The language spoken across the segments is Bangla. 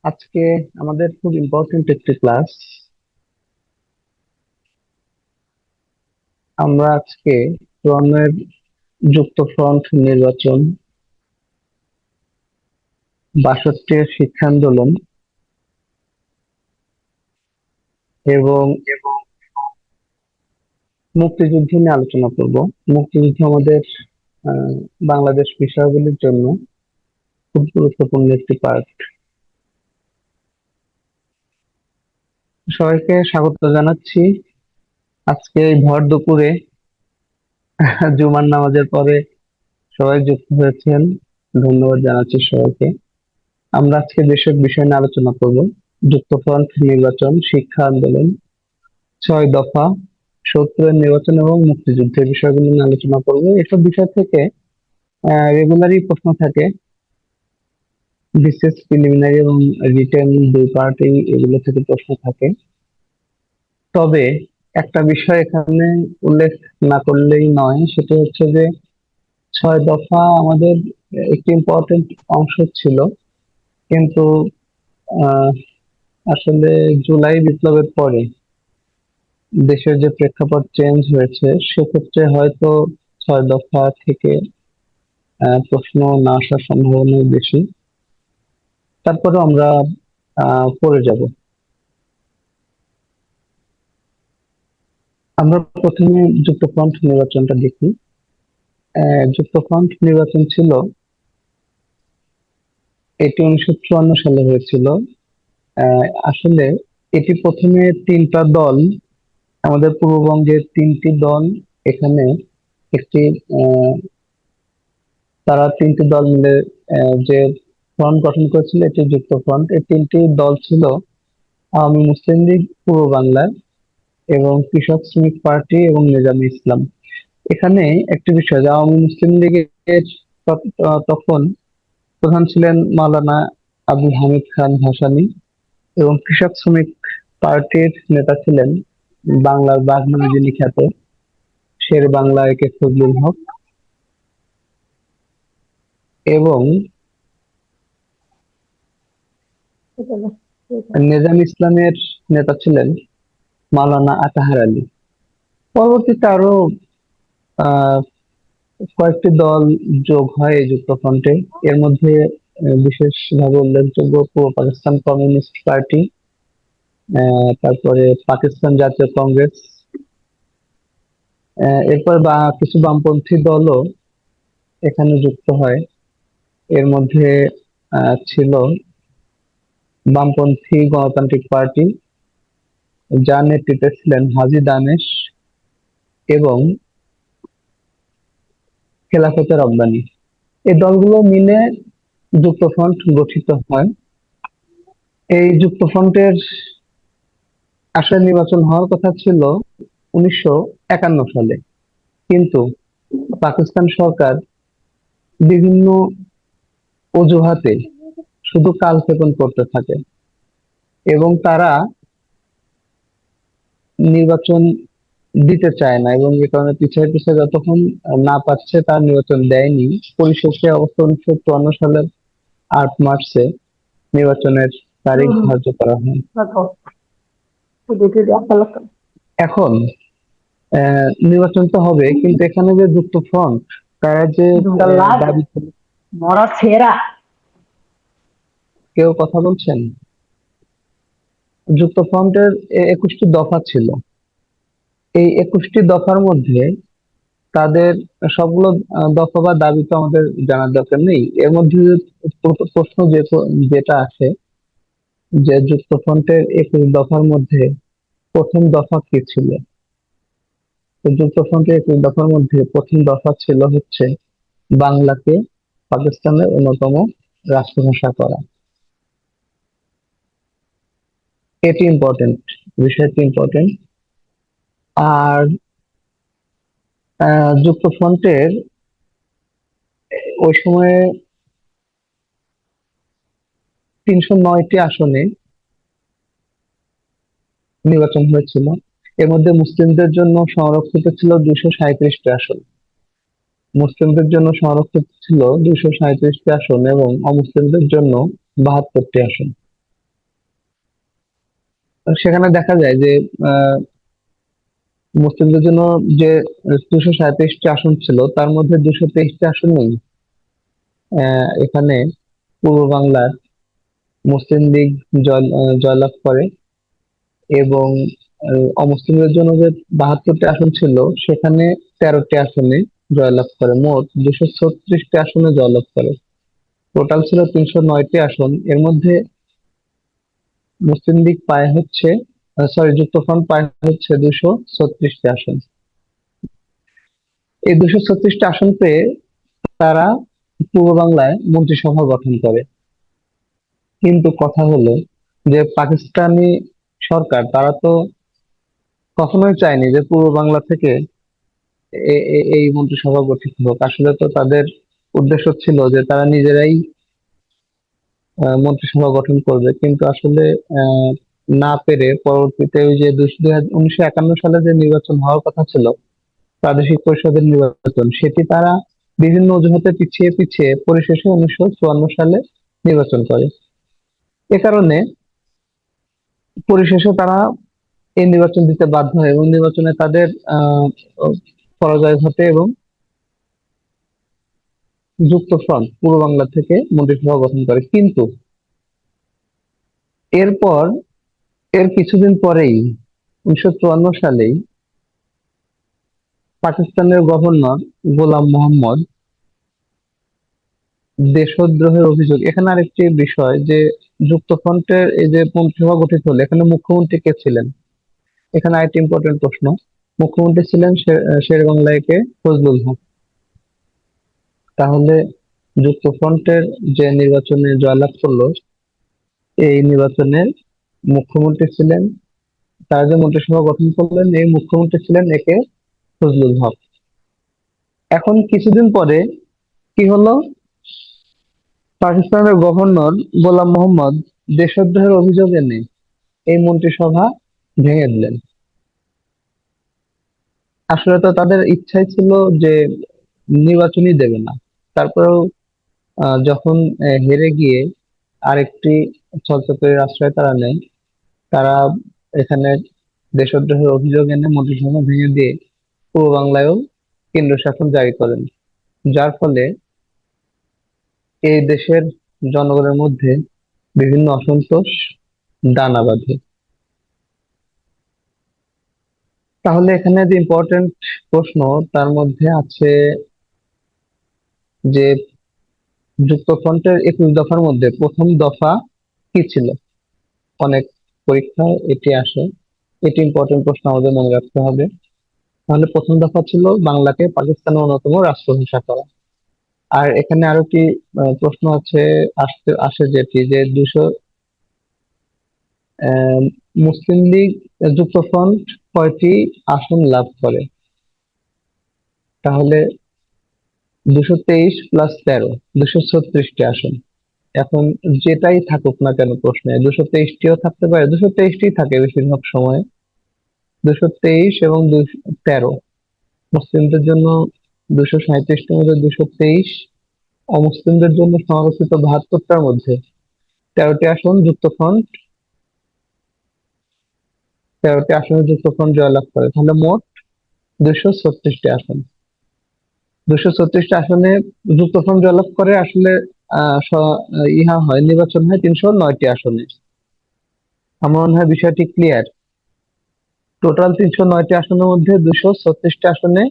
আজকে আমাদের খুব ইম্পর্টেন্ট একটি ক্লাস। আমরা আজকে ফ্রন্টের যুক্তফ্রন্ট নির্বাচন, ৬২-এর শিক্ষা আন্দোলন এবং মুক্তিযুদ্ধ নিয়ে আলোচনা করব। মুক্তিযুদ্ধ আমাদের আহ, বাংলাদেশ বিষয়গুলির জন্য খুব গুরুত্বপূর্ণ একটি পার্ট। সবাইকে স্বাগত জানাচ্ছি আজকে এই ভর দুপুরে জুমার নামাজের পরে সবাই যুক্ত হয়েছেন। ধন্যবাদ জানাচ্ছি সবাইকে। আমরা আজকে যেসব বিষয় নিয়ে আলোচনা করব: যুক্তফ্রন্ট নির্বাচন, শিক্ষা আন্দোলন, ৬ দফা, ৭০-এর নির্বাচন এবং মুক্তিযুদ্ধের বিষয়গুলো নিয়ে আলোচনা করব। এসব বিষয় থেকে রেগুলারই প্রশ্ন থাকে, বিশেষ প্রিলিমিনারি এবং রিটেন দুই পার্টেই এগুলো থেকে প্রশ্ন থাকে। তবে একটা বিষয় এখানে উল্লেখ না করলেই নয়, সেটা হচ্ছে যে ৬ দফা আমাদের একটি ইম্পর্টেন্ট অংশ ছিল, কিন্তু আহ আসলে জুলাই বিপ্লবের পরে দেশের যে প্রেক্ষাপট চেঞ্জ হয়েছে, সেক্ষেত্রে হয়তো ৬ দফা থেকে প্রশ্ন না আসার সম্ভাবনা বেশি। তারপরে আমরা পড়ে যাব। আমরা প্রথমে যুক্তফ্রন্ট নির্বাচনটা দেখি। যুক্তফ্রন্ট নির্বাচন ছিল, এটি ১৯৫৪ সালে হয়েছিল। আসলে এটি প্রথমে তিনটা দল, আমাদের পূর্ববঙ্গের তিনটি দল এখানে একটি আহ, তারা তিনটি দল মিলে যে ফ্রন্ট গঠন করেছিল, এটি যুক্ত ফ্রন্ট। এই তিনটি দল ছিল আওয়ামী মুসলিম লীগ পূর্ব বাংলার, এবং কৃষক শ্রমিক পার্টি এবং নিজামী ইসলাম। এখানে একটি বিষয়, যে আওয়ামী মুসলিম লীগের তখন প্রধান ছিলেন মাওলানা আব্দুল হামিদ খান ভাসানী, এবং কৃষক শ্রমিক পার্টির নেতা ছিলেন বাংলার বাঘ নামে যিনি খ্যাত শের বাংলা একে ফজলুল হক, এবং নিজাম ইসলামের নেতা ছিলেন মাওলানা আতাহার আলী। পরবর্তীতে আরো আহ কয়েকটি দল যোগ হয় এই যুক্তফ্রন্টে। এর মধ্যে বিশেষভাবে উল্লেখযোগ্য পূর্ব পাকিস্তান কমিউনিস্ট পার্টি, তারপরে পাকিস্তান জাতীয় কংগ্রেস, এরপর কিছু বামপন্থী দলও এখানে যুক্ত হয়। এর মধ্যে ছিল বামপন্থী গণতান্ত্রিক পার্টি, যার নেতৃত্বে ছিলেন হাজী দানেশ, এবং খেলাফতে রব্বানী। এই দলগুলো মিলে যুক্তফ্রন্ট গঠিত হয়। এই যুক্তফ্রন্টের আসলে নির্বাচন হওয়ার কথা ছিল ১৯৫১ সালে, কিন্তু পাকিস্তান সরকার বিভিন্ন অজুহাতে শুধু কালক্ষেপণ করতে থাকে, এবং তারা নির্বাচন দিতে চায় না, এবং এই কারণে পিছিয়ে পিছিয়ে যতক্ষণ না পাচ্ছে তার নির্বাচন দেয়নি। পরিশেষে অবশ্য ১৯৫৪ সালের ৮ মার্চে নির্বাচনের তারিখ ধার্য করা হয়। এখন নির্বাচন তো হবে, কিন্তু এখানে যে যুক্ত ফ্রন্ট, তারা যে দাবি কেউ কথা বলছেন, যুক্ত ফ্রন্টের ২১টি দফা ছিল। এই ২১টি দফার মধ্যে তাদের সবগুলো দফা বা দাবি তো আমাদের জানার দরকার নেই। এর মধ্যে প্রশ্ন যেটা আসে, যে যুক্তফ্রন্টের ২১ দফার মধ্যে প্রথম দফা কি ছিল। তো যুক্তফ্রন্টের ২১ দফার মধ্যে প্রথম দফা ছিল হচ্ছে বাংলাকে পাকিস্তানের অন্যতম রাষ্ট্রভাষা করা। এটি ইম্পর্টেন্ট, বিষয়টি ইম্পর্টেন্ট। আর যুক্তফ্রন্টের ওই সময়ে ৩০৯টি আসনে নির্বাচন হয়েছিল। এর মধ্যে মুসলিমদের জন্য সংরক্ষিত ছিল ২৩৭টি আসন, মুসলিমদের জন্য সংরক্ষিত ছিল ২৩৭টি আসন, এবং অমুসলিমদের জন্য ৭২টি আসন। সেখানে দেখা যায় যে আহ, মুসলিমদের জন্য যে 237টি আসন ছিল তার মধ্যে 223টি আসনেই এখানে পূর্ব বাংলার মুসলিম লীগ জয়লাভ করে। এবং অমুসলিমদের জন্য যে 72টি আসন ছিল সেখানে 13টি আসনে জয়লাভ করে, মোট 236টি আসনে জয়লাভ করে। টোটাল ছিল 309টি আসন। এর মধ্যে মুসলিম লীগ পায় হচ্ছে, সরি, যুক্তফ্রন্ট পায় হচ্ছে 236টি আসন। এই 236টি আসন পেয়ে তারা পূর্ব বাংলায় মন্ত্রিসভা গঠন করে। কিন্তু কথা হলো যে পাকিস্তানি সরকার তারা তো কখনোই চায়নি যে পূর্ব বাংলা থেকে এই মন্ত্রিসভা গঠিত হোক। আসলে তো তাদের উদ্দেশ্য ছিল যে তারা নিজেরাই মন্ত্রিসভা গঠন করবে, কিন্তু আসলে আহ, না পেরে পরবর্তীতে ওই যে 1951 সালে যে নির্বাচন হওয়ার কথা ছিল, প্রাদেশিক পরিষদের নির্বাচন, সেটি তারা বিভিন্ন অজুহাতে পিছিয়ে পিছিয়ে পরিশেষে 1954 সালে নির্বাচন করে। এ কারণে পরিশেষে তারা এই নির্বাচন দিতে বাধ্য হয় এবং নির্বাচনে তাদের আহ পরাজয় ঘটে এবং যুক্তফ্রন্ট পূর্ব বাংলা থেকে মন্ত্রিসভা গঠন করে। কিন্তু এরপর এর কিছুদিন পরেই 1954 সালেই পাকিস্তানের গভর্নর গোলাম মোহাম্মদ দেশদ্রোহের অভিযোগ, এখানে আরেকটি বিষয় যে যুক্তফ্রন্টের এই যে মন্ত্রিসভা গঠিত হলো এখানে মুখ্যমন্ত্রী কে ছিলেন, এখানে আরেকটি ইম্পর্টেন্ট প্রশ্ন। মুখ্যমন্ত্রী ছিলেন শের বাংলা একে ফজলুল হক। তাহলে যুক্তফ্রন্টের যে নির্বাচনে জয়লাভ করলো এই নির্বাচনের মুখ্যমন্ত্রী ছিলেন, তারা যে মন্ত্রিসভা গঠন করলেন এই মুখ্যমন্ত্রী ছিলেন একে ফজলুল হক। এখন কিছুদিন পরে কি হলো, পাকিস্তানের গভর্নর গোলাম মোহাম্মদ দেশদ্রোহের অভিযোগ এনে এই মন্ত্রিসভা ভেঙে দিলেন। আসলে তো তাদের ইচ্ছাই ছিল যে নির্বাচনই দেবে না। তারপরেও যখন হেরে গিয়ে আরেকটি ছলচাতুরির আশ্রয় তারা নেয়, তারা এখানে দেশদ্রোহের অভিযোগ এনে মন্ত্রিসভা ভেঙে দিয়ে পূর্ব বাংলায়ও কেন্দ্র শাসন জারি করেন। যার ফলে এই দেশের জনগণের মধ্যে বিভিন্ন অসন্তোষ দানা বাঁধে। তাহলে এখানে যে ইম্পর্টেন্ট প্রশ্ন তার মধ্যে আছে যে যুক্তফ্রন্টের 21 দফার মধ্যে প্রথম দফা কি ছিল। অনেক পরীক্ষায় এটি আসে, এটি ইম্পর্টেন্ট প্রশ্ন, আমাদের মনে রাখতে হবে। তাহলে প্রথম দফা ছিল বাংলাকে পাকিস্তানের অন্যতম রাষ্ট্রভাষা করা। আর এখানে আরো কি প্রশ্ন আছে, আসে যেটি যে 200 আহ, মুসলিম লীগ যুক্তফ্রন্ট কয়টি আসন লাভ করে। তাহলে 223 + 13, 236টি আসন। এখন যেটাই থাকুক না কেন প্রশ্নে, 223টিও থাকতে পারে, 223টি থাকে বেশিরভাগ সময়। 223 এবং 213 মুসলিমদের জন্য, 237টির মধ্যে 223, অমুসলিমদের জন্য সংরক্ষিত 72টার মধ্যে 13টি আসন যুক্তফ্রন্ট, 13টি আসনে যুক্তফ্রন্ট জয়লাভ করে। তাহলে মোট 236টি আসন। 236টি আসনে যুক্তফ্রন্ট জয়লাভ করে। আসলে নির্বাচন হয় 309টি আসনে। আমার মনে হয় বিষয়টি ক্লিয়ার। টোটাল 309টি আসনের মধ্যে 236টি আসনে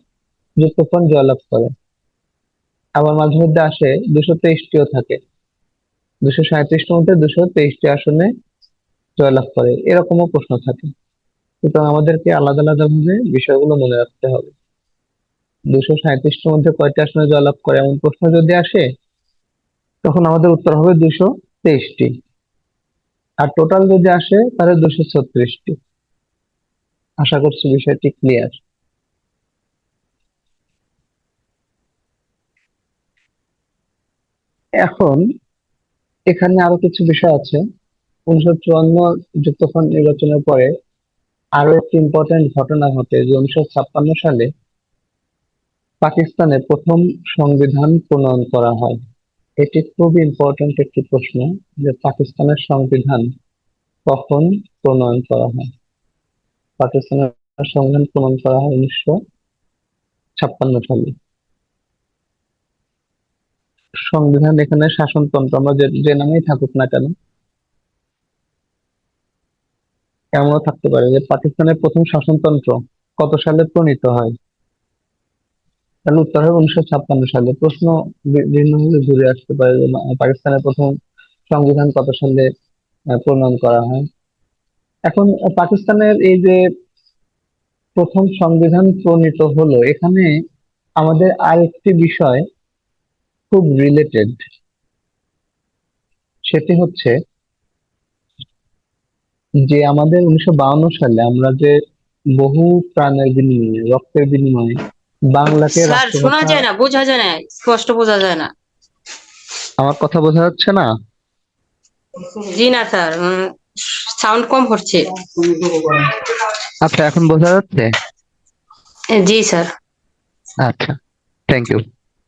যুক্তফ্রন্ট জয়লাভ করে। আবার মাঝে মধ্যে আসে 223টিও থাকে, 237টির মধ্যে 223টি আসনে জয়লাভ করে, এরকমও প্রশ্ন থাকে। সুতরাং আমাদেরকে আলাদা আলাদা ভাবে বিষয়গুলো মনে রাখতে হবে। 237টির মধ্যে কয়টি আসনে জয়লাভ করে এমন প্রশ্ন যদি আসে তখন আমাদের উত্তর হবে 223টি। আর টোটাল যদি আসে তাহলে 236টি। আশা করছি বিষয়টি ক্লিয়ার। এখন এখানে আরো কিছু বিষয় আছে। 1954 যুক্তফ্রন্ট নির্বাচনের পরে আরো একটি ইম্পর্টেন্ট ঘটনা ঘটে যে 1956 সালে পাকিস্তানে প্রথম সংবিধান প্রণয়ন করা হয়। এটি খুবই ইম্পর্টেন্ট একটি প্রশ্ন যে পাকিস্তানের সংবিধান কখন প্রণয়ন করা হয়? পাকিস্তানের সংবিধান প্রণয়ন করা হয় 1956 সালে। সংবিধান এখানে শাসনতন্ত্র, আমরা যে যে নামেই থাকুক না কেন, এমনও থাকতে পারে যে পাকিস্তানের প্রথম শাসনতন্ত্র কত সালে প্রণীত হয়? তাহলে উত্তর হবে 1956 সালে। প্রশ্ন বিভিন্নভাবে ঘুরে আসতে পারে যে পাকিস্তানের প্রথম সংবিধান কত সালে প্রণয়ন করা হয়। এখন পাকিস্তানের এই যে প্রথম সংবিধান প্রণীত হলো, এখানে আমাদের আরেকটি বিষয় খুব রিলেটেড, সেটি হচ্ছে যে আমাদের 1952 সালে আমরা যে বহু প্রাণের বিনিময়ে, রক্তের বিনিময়ে বাংলাকে স্যার শোনা রাষ্ট্রভাষা। যায় না, বোঝা যায় না, স্পষ্ট বোঝা যায় না। আমার কথা বোঝা যাচ্ছে না? জি না স্যার, সাউন্ড কম হচ্ছে। আচ্ছা, এখন বোঝা যাচ্ছে? জি স্যার। আচ্ছা, থ্যাংক ইউ।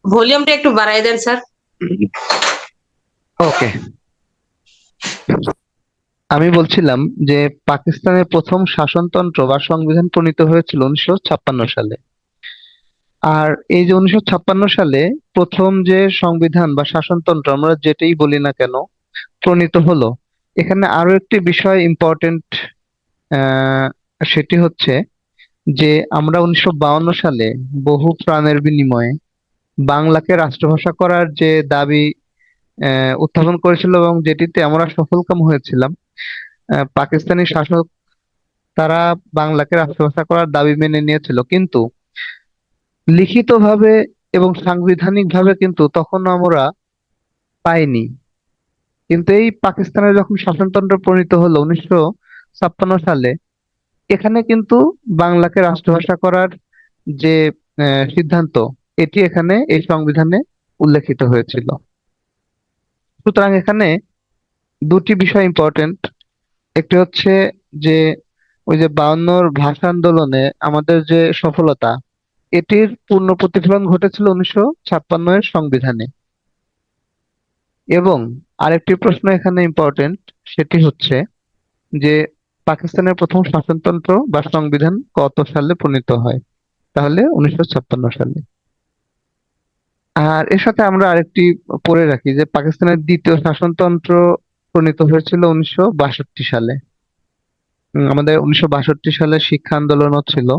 ভলিউমটা একটু বাড়াই দেন স্যার। ওকে, আমি বলছিলাম যে পাকিস্তানের প্রথম শাসনতন্ত্র বা সংবিধান প্রণীত হয়েছিল 1956 সালে। আর এই যে 1956 সালে প্রথম যে সংবিধান বা শাসনতন্ত্র, আমরা যেটাই বলি না কেন, প্রণীত হলো, এখানে আরো একটি বিষয় ইম্পর্টেন্ট। সেটি হচ্ছে যে আমরা 1952 সালে বহু প্রাণের বিনিময়ে বাংলাকে রাষ্ট্রভাষা করার যে দাবি উত্থাপন করেছিল এবং যেটিতে আমরা সফলকাম হয়েছিলাম। পাকিস্তানি শাসক তারা বাংলাকে রাষ্ট্রভাষা করার দাবি মেনে নিয়েছিল, কিন্তু লিখিতভাবে এবং সাংবিধানিকভাবে কিন্তু তখন আমরা পাইনি। কিন্তু এই পাকিস্তানের যখন শাসনতন্ত্র প্রণীত হলো 1956 সালে, এখানে কিন্তু বাংলাকে রাষ্ট্রভাষা করার যে সিদ্ধান্ত, এটি এখানে এই সংবিধানে উল্লেখিত হয়েছিল। সুতরাং এখানে দুটি বিষয় ইম্পর্টেন্ট। একটি হচ্ছে যে ওই যে 52-র ভাষা আন্দোলনে আমাদের যে সফলতা, এটির পূর্ণ প্রতিফলন ঘটেছিল 1956-এর সংবিধানে। এবং আরেকটি প্রশ্ন এখানে ইম্পর্টেন্ট, সেটি হচ্ছে যে পাকিস্তানের প্রথম শাসনতন্ত্র বা সংবিধান কত সালে প্রণীত হয়? তাহলে 1956 সালে। আর এর সাথে আমরা আরেকটি পড়ে রাখি যে পাকিস্তানের দ্বিতীয় শাসনতন্ত্র প্রণীত হয়েছিল 1962 সালে। আমাদের 1962 সালে শিক্ষা আন্দোলনও ছিল।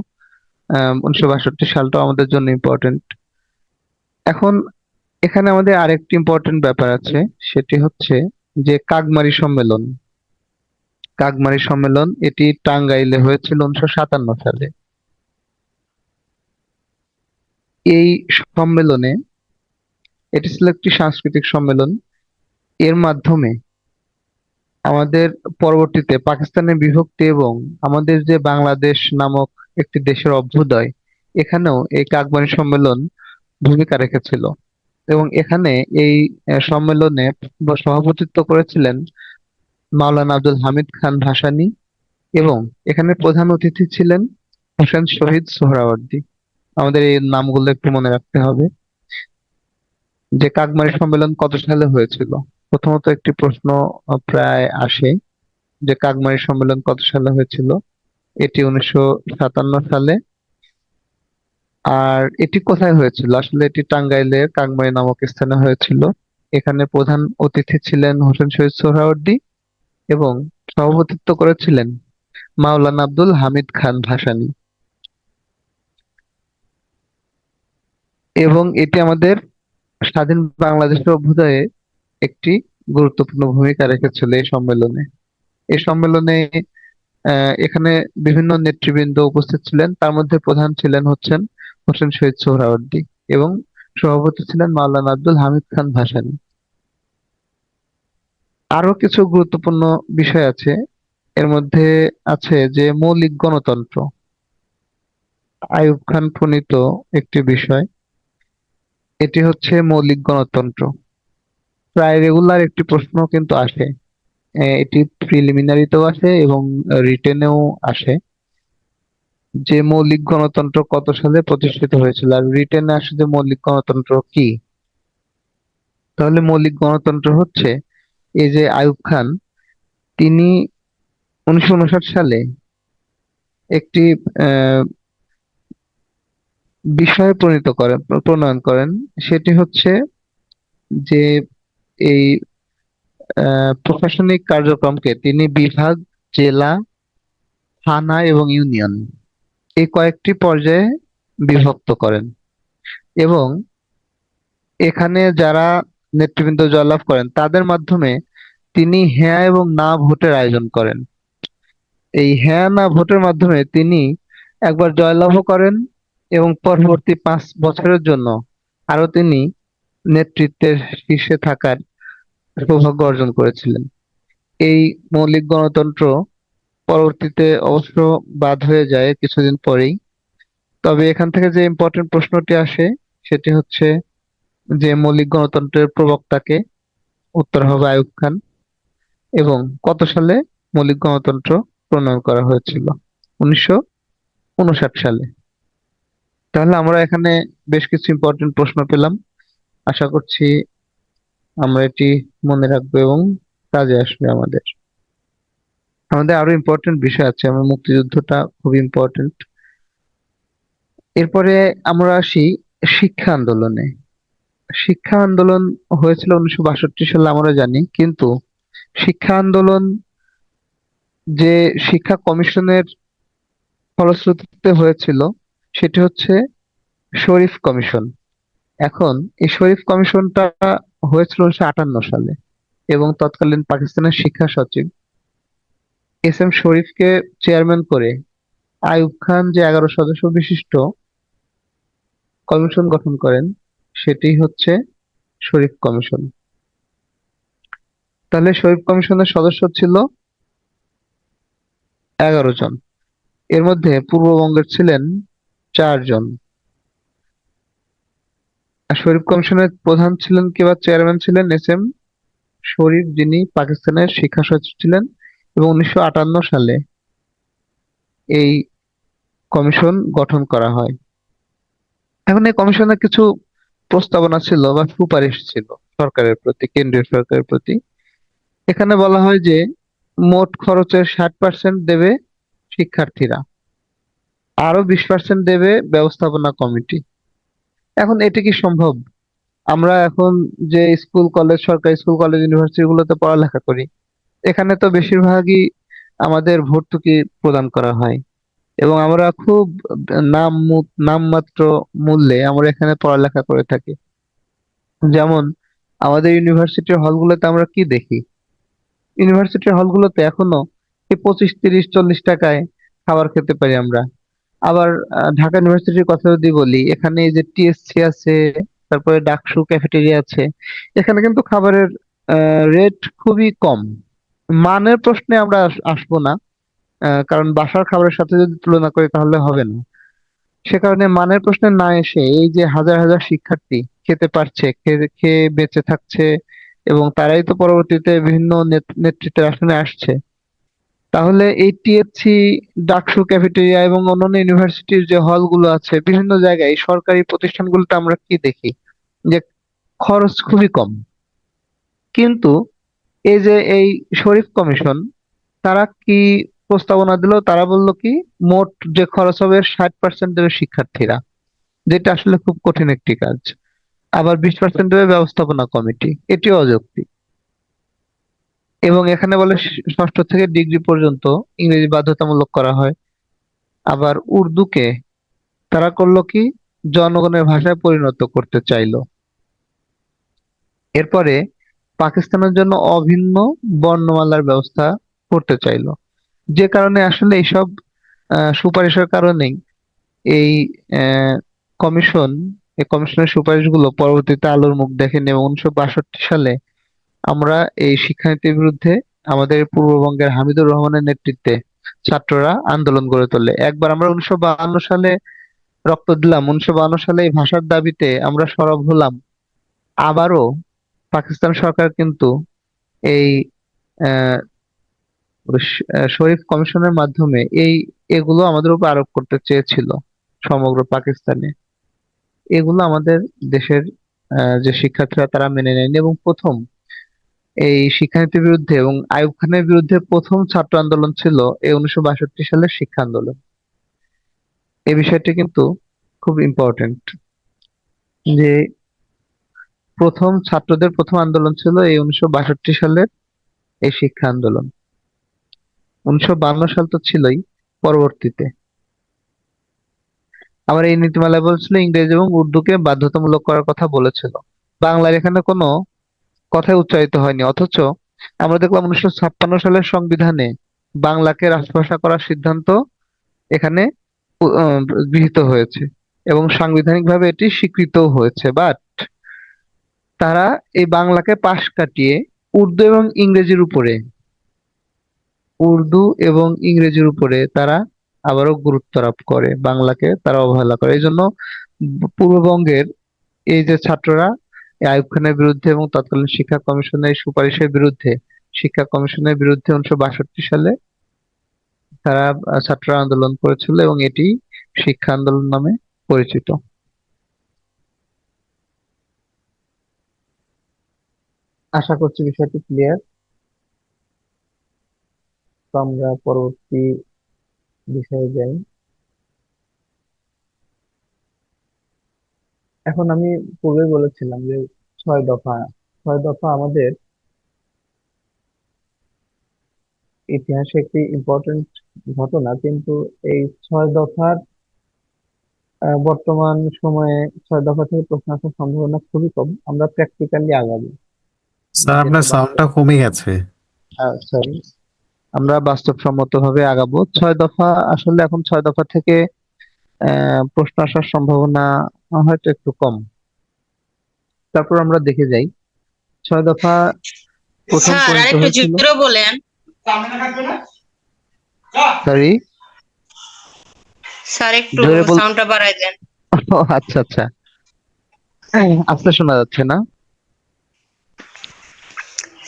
1962 সালটাও আমাদের জন্য ইম্পর্টেন্ট। এখন এখানে আমাদের আরেকটি ইম্পর্টেন্ট ব্যাপার আছে, সেটি হচ্ছে যে কাকমারি সম্মেলন এটি টাঙ্গাইলে হয়েছিল 1957 সালে। এই সম্মেলনে, এটি ছিল একটি সাংস্কৃতিক সম্মেলন। এর মাধ্যমে আমাদের পরবর্তীতে পাকিস্তানের বিভক্তি এবং আমাদের যে বাংলাদেশ নামক একটি দেশের অভ্যুদয়, এখানেও এই কাকবানি সম্মেলন ভূমিকা রেখেছিল। এবং এখানে এই সম্মেলনে সভাপতিত্ব করেছিলেন মাওলানা আব্দুল হামিদ খান ভাসানী, এবং এখানে প্রধান অতিথি ছিলেন হোসেন শহীদ সোহরাওয়ার্দী। আমাদের এই নামগুলো একটু মনে রাখতে হবে। যে কাকমারি সম্মেলন কত সালে হয়েছিল? প্রথমত একটি প্রশ্ন প্রায় আসে যে কাকমারি সম্মেলন কত সালে হয়েছিল। এটি 1957 সালে। আর এটি কোথায় হয়েছিল? আসলে এটি টাঙ্গাইলের কাকমারি নামক স্থানে হয়েছিল। এখানে প্রধান অতিথি ছিলেন হোসেন শহীদ সোহরাওয়ার্দী এবং সভাপতিত্ব করেছিলেন মাওলানা আব্দুল হামিদ খান ভাসানী। এবং এটি আমাদের স্বাধীন বাংলাদেশের অভ্যুদয়ে একটি গুরুত্বপূর্ণ ভূমিকা রেখেছিল এই সম্মেলনে। এই সম্মেলনে এখানে বিভিন্ন নেতৃবৃন্দ উপস্থিত ছিলেন, তার মধ্যে প্রধান ছিলেন হচ্ছেন হোসেন শহীদ সোহরাওয়ার্দী এবং সভাপতি ছিলেন মাওলানা আব্দুল হামিদ খান ভাসানী। আরো কিছু গুরুত্বপূর্ণ বিষয় আছে। এর মধ্যে আছে যে মৌলিক গণতন্ত্র, আইয়ুব খান প্রণীত একটি বিষয়। এটি হচ্ছে মৌলিক গণতন্ত্র। প্রায় রেগুলার একটি প্রশ্ন কিন্তু আসে। এটি প্রিলিমিনারিতেও আসে এবং রিটেনেও আসে যে মৌলিক গণতন্ত্র কত সালে প্রতিষ্ঠিত হয়েছিল, আর রিটেনে আসে যে মৌলিক গণতন্ত্র কি। তাহলে মৌলিক গণতন্ত্র হচ্ছে এই যে আইয়ুব খান, তিনি 1959 সালে একটি আহ, বিষয়ে প্রণয়ন করেন। সেটি হচ্ছে যে এই প্রশাসনিক কার্যক্রমকে তিনি বিভাগ, জেলা, থানা এবং ইউনিয়ন এই কয়েকটি পর্যায়ে বিভক্ত করেন এবং এখানে যারা নেতৃবৃন্দ জয়লাভ করেন তাদের মাধ্যমে তিনি হ্যাঁ এবং না ভোটের আয়োজন করেন। এই হ্যাঁ না ভোটের মাধ্যমে তিনি একবার জয়লাভও করেন এবং পরবর্তী 5 বছরের জন্য আরো তিনি নেতৃত্বের শীর্ষে থাকার সৌভাগ্য অর্জন করেছিলেন। এই মৌলিক গণতন্ত্র পরবর্তীতে অবশ্য বাদ হয়ে যায় কিছুদিন পরেই। তবে এখান থেকে যে ইম্পর্টেন্ট প্রশ্নটি আসে সেটি হচ্ছে যে মৌলিক গণতন্ত্রের প্রবক্তাকে। উত্তর হবে আইয়ুব খান। এবং কত সালে মৌলিক গণতন্ত্র প্রণয়ন করা হয়েছিল? 1959 সালে। তাহলে আমরা এখানে বেশ কিছু ইম্পর্টেন্ট প্রশ্ন পেলাম। আশা করছি আমরা এটি মনে রাখবো এবং কাজে আসবে আমাদের। আমাদের আরো ইম্পর্টেন্ট বিষয় আছে, আমার মুক্তিযুদ্ধটা খুব ইম্পর্টেন্ট। এরপরে আমরা আসি শিক্ষা আন্দোলনে। শিক্ষা আন্দোলন হয়েছিল 1962 সালে আমরা জানি, কিন্তু শিক্ষা আন্দোলন যে শিক্ষা কমিশনের ফলশ্রুতিতে হয়েছিল সেটি হচ্ছে শরীফ কমিশন। এখন এই শরীফ কমিশনটা হয়েছিল 1958 সালে এবং তৎকালীন পাকিস্তানের শিক্ষা সচিব এস এম শরীফকে চেয়ারম্যান করে আইয়ুব খান যে 11 সদস্য বিশিষ্ট কমিশন গঠন করেন সেটি হচ্ছে শরীফ কমিশন। তাহলে শরীফ কমিশনের সদস্য ছিল 11 জন। এর মধ্যে পূর্ববঙ্গের ছিলেন 4 জন। আর শরীফ কমিশনের প্রধান ছিলেন কি বা চেয়ারম্যান ছিলেন এস এম শরীফ, যিনি পাকিস্তানের শিক্ষা সচিব ছিলেন। এবং 1958 সালে এই কমিশন গঠন করা হয়। এখন এই কমিশনের কিছু প্রস্তাবনা ছিল বা সুপারিশ ছিল সরকারের প্রতি, কেন্দ্রীয় সরকারের প্রতি। এখানে বলা হয় যে মোট খরচের 60% দেবে শিক্ষার্থীরা, আরো 20% দেবে ব্যবস্থাপনা কমিটি। এখন এটি কি সম্ভব? আমরা এখন যে স্কুল কলেজ, সরকারি স্কুল কলেজ ইউনিভার্সিটি গুলোতে পড়ালেখা করি, এখানে তো বেশিরভাগই আমাদের ভর্তুকি প্রদান করা হয় এবং আমরা খুব নামমাত্র মূল্যে আমরা এখানে পড়ালেখা করে থাকি। যেমন আমাদের ইউনিভার্সিটির হলগুলোতে আমরা কি দেখি? ইউনিভার্সিটির হলগুলোতে এখনো এই 25, 30, 40 টাকায় খাবার খেতে পারি আমরা। আবার ঢাকা ইউনিভার্সিটির কথা যদি বলি, এখানে এই যে টিএসসি আছে, তারপরে ডাকসু ক্যাফেটেরিয়া আছে, এখানে কিন্তু খাবারের রেট খুবই কম। মানের প্রশ্নে আমরা আসবো না, কারণ বাসার খাবারের সাথে যদি তুলনা করি তাহলে হবে না। সে কারণে মানের প্রশ্নে না এসে এই যে হাজার হাজার শিক্ষার্থী খেতে পারছে, খেয়ে খেয়ে বেঁচে থাকছে এবং তারাই তো পরবর্তীতে বিভিন্ন নেতৃত্বের আসনে আসছে, তাহলে এই টিএসসি, ডাকসু ক্যাফেটেরিয়া এবং অন্যান্য ইউনিভার্সিটির যে হলগুলো আছে বিভিন্ন জায়গায় সরকারি প্রতিষ্ঠানগুলোতে আমরা কি দেখি? যে খরচ খুবই কম। কিন্তু এই যে এই শরীফ কমিশন, তারা কি প্রস্তাবনা দিল? তারা বললো কি মোট যে খরচ হবে 60% দেবে শিক্ষার্থীরা, যেটা আসলে খুব কঠিন একটি কাজ। আবার 20% দেবে ব্যবস্থাপনা কমিটি, এটিও অযৌক্তিক। এবং এখানে বলে ষষ্ঠ থেকে ডিগ্রি পর্যন্ত ইংরেজি বাধ্যতামূলক করা হয়। আবার উর্দুকে তারা করলো কি জনগণের ভাষায় পরিণত করতে চাইলো। এরপরে পাকিস্তানের জন্য অভিন্ন বর্ণমালার ব্যবস্থা করতে চাইলো। যে কারণে আসলে এইসব সুপারিশের কারণেই এই আহ, কমিশন এই কমিশনের সুপারিশগুলো পরবর্তীতে আলোর মুখ দেখেনি এবং 1962 সালে আমরা এই শিক্ষানীতির বিরুদ্ধে আমাদের পূর্ববঙ্গের হামিদুর রহমানের নেতৃত্বে ছাত্ররা আন্দোলন গড়ে তোলে। একবার আমরা 1952 সালে রক্ত দিলাম, 1952 সালে এই ভাষার দাবিতে আমরা সরব হলাম। আবারও পাকিস্তান সরকার কিন্তু এই আহ, শরীফ কমিশনের মাধ্যমে এগুলো আমাদের উপর আরোপ করতে চেয়েছিল সমগ্র পাকিস্তানে। এগুলো আমাদের দেশের যে শিক্ষার্থীরা তারা মেনে নেয়নি এবং প্রথম এই শিক্ষানীতির বিরুদ্ধে এবং আইয়ুব খানের বিরুদ্ধে প্রথম ছাত্র আন্দোলন ছিল এই 1962 সালের শিক্ষা আন্দোলন। এই বিষয়টি কিন্তু খুব ইম্পর্টেন্ট যে প্রথম ছাত্রদের প্রথম আন্দোলন ছিল এই 1962 সালের এই শিক্ষা আন্দোলন। 1952 সাল তো ছিলই পরবর্তীতে। আবার এই নীতিমালায় বলছিল ইংরেজি এবং উর্দুকে বাধ্যতামূলক করার কথা বলেছিল। বাংলার এখানে কোনো কথাই উচ্চারিত হয়নি, অথচ আমরা দেখলাম 1956 সালের সংবিধানে বাংলাকে রাষ্ট্রভাষা করার সিদ্ধান্ত এখানে গৃহীত হয়েছে এবং সাংবিধানিকভাবে এটি স্বীকৃতও হয়েছে। বাট তারা এই বাংলাকে পাশ কাটিয়ে উর্দু এবং ইংরেজির উপরে উর্দু এবং ইংরেজির উপরে তারা আবারও গুরুত্ব আরোপ করে, বাংলাকে তারা অবহেলা করে। এই জন্য পূর্ববঙ্গের এই যে ছাত্ররা এই আইয়ুব খানের বিরুদ্ধে এবং তৎকালীন শিক্ষা কমিশনের সুপারিশের বিরুদ্ধে, শিক্ষা কমিশনের বিরুদ্ধে 1962 সালে তারা ছাত্র আন্দোলন করেছিল এবং এটি শিক্ষা আন্দোলন নামে পরিচিত। আশা করছি বিষয়টি ক্লিয়ার। তো আমরা পরবর্তী বিষয়ে যাই। এখন আমি পূর্বে বলেছিলাম যে 6 দফা, 6 দফা আমাদের ইতিহাসে একটি ইম্পর্টেন্ট ঘটনা, কিন্তু এই 6 দফার বর্তমান সময়ে 6 দফা থেকে প্রশ্ন আসার সম্ভাবনা খুবই কম। আমরা প্র্যাকটিক্যালি আগাবো, স্যার যেটা আপনার সাউন্ডটা কমে গেছে। সরি, আমরা বাস্তবসম্মত ভাবে আগাবো। 6 দফা আসলে এখন 6 দফা থেকে প্রশ্ন আসার সম্ভাবনা হয়তো একটু কম। তারপর আমরা দেখে যাই 6 দফা প্রথম স্যার আর প্রণীত একটু হয়েছিল। জোরে বলেন। সরি, স্যার একটু জোরে বল। সাউন্ডটা বাড়াই দেন। ও, আচ্ছা আচ্ছা, আস্তে শোনা যাচ্ছে না?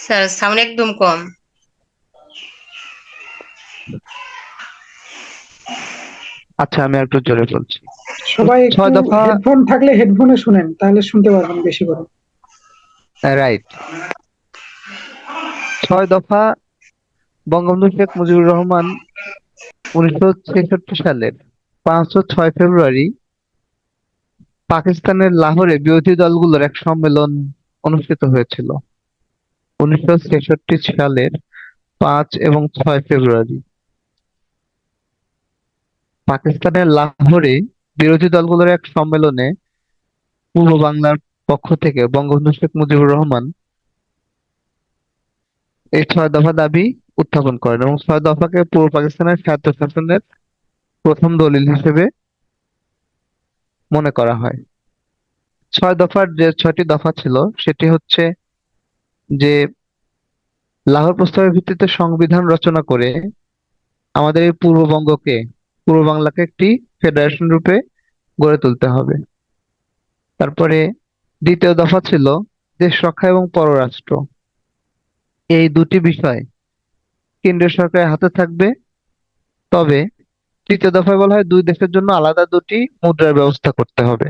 স্যার সাউন্ড একদম কম। আচ্ছা, আমি একটু জোরে বলছি। সবাই একটু 6 দফা, হেডফোন থাকলে হেডফোনে শুনেন, তাহলে শুনতে পারবেন বেশি করে। রাইট। 6 দফা বঙ্গবন্ধু শেখ মুজিবুর রহমান 1966 সালের 5 ও 6 ফেব্রুয়ারি পাকিস্তানের লাহোরে বিরোধী দলগুলোর এক সম্মেলন অনুষ্ঠিত হয়েছিল। 1966 সালের 5 এবং 6 ফেব্রুয়ারি পাকিস্তানের লাহোরে বিরোধী দলগুলোর এক সম্মেলনে পূর্ব বাংলার পক্ষ থেকে বঙ্গবন্ধু শেখ মুজিবুর রহমান এই 6 দফা দাবি উত্থাপন করেন এবং 6 দফাকে পূর্ব পাকিস্তানের স্বায়ত্তশাসনের প্রথম দলিল হিসেবে মনে করা হয়। 6 দফার যে 6টি দফা ছিল সেটি হচ্ছে যে লাহোর প্রস্তাবের ভিত্তিতে সংবিধান রচনা করে আমাদের এই পূর্ব বাংলাকে একটি ফেডারেশন রূপে গড়ে তুলতে হবে। তারপরে দ্বিতীয় দফা ছিল দেশ রক্ষা এবং পররাষ্ট্র। এই দুটি বিষয় কেন্দ্রীয় সরকারের হাতে থাকবে। তবে তৃতীয় দফায় বলা হয় দুই দেশের জন্য আলাদা দুটি মুদ্রার ব্যবস্থা করতে হবে।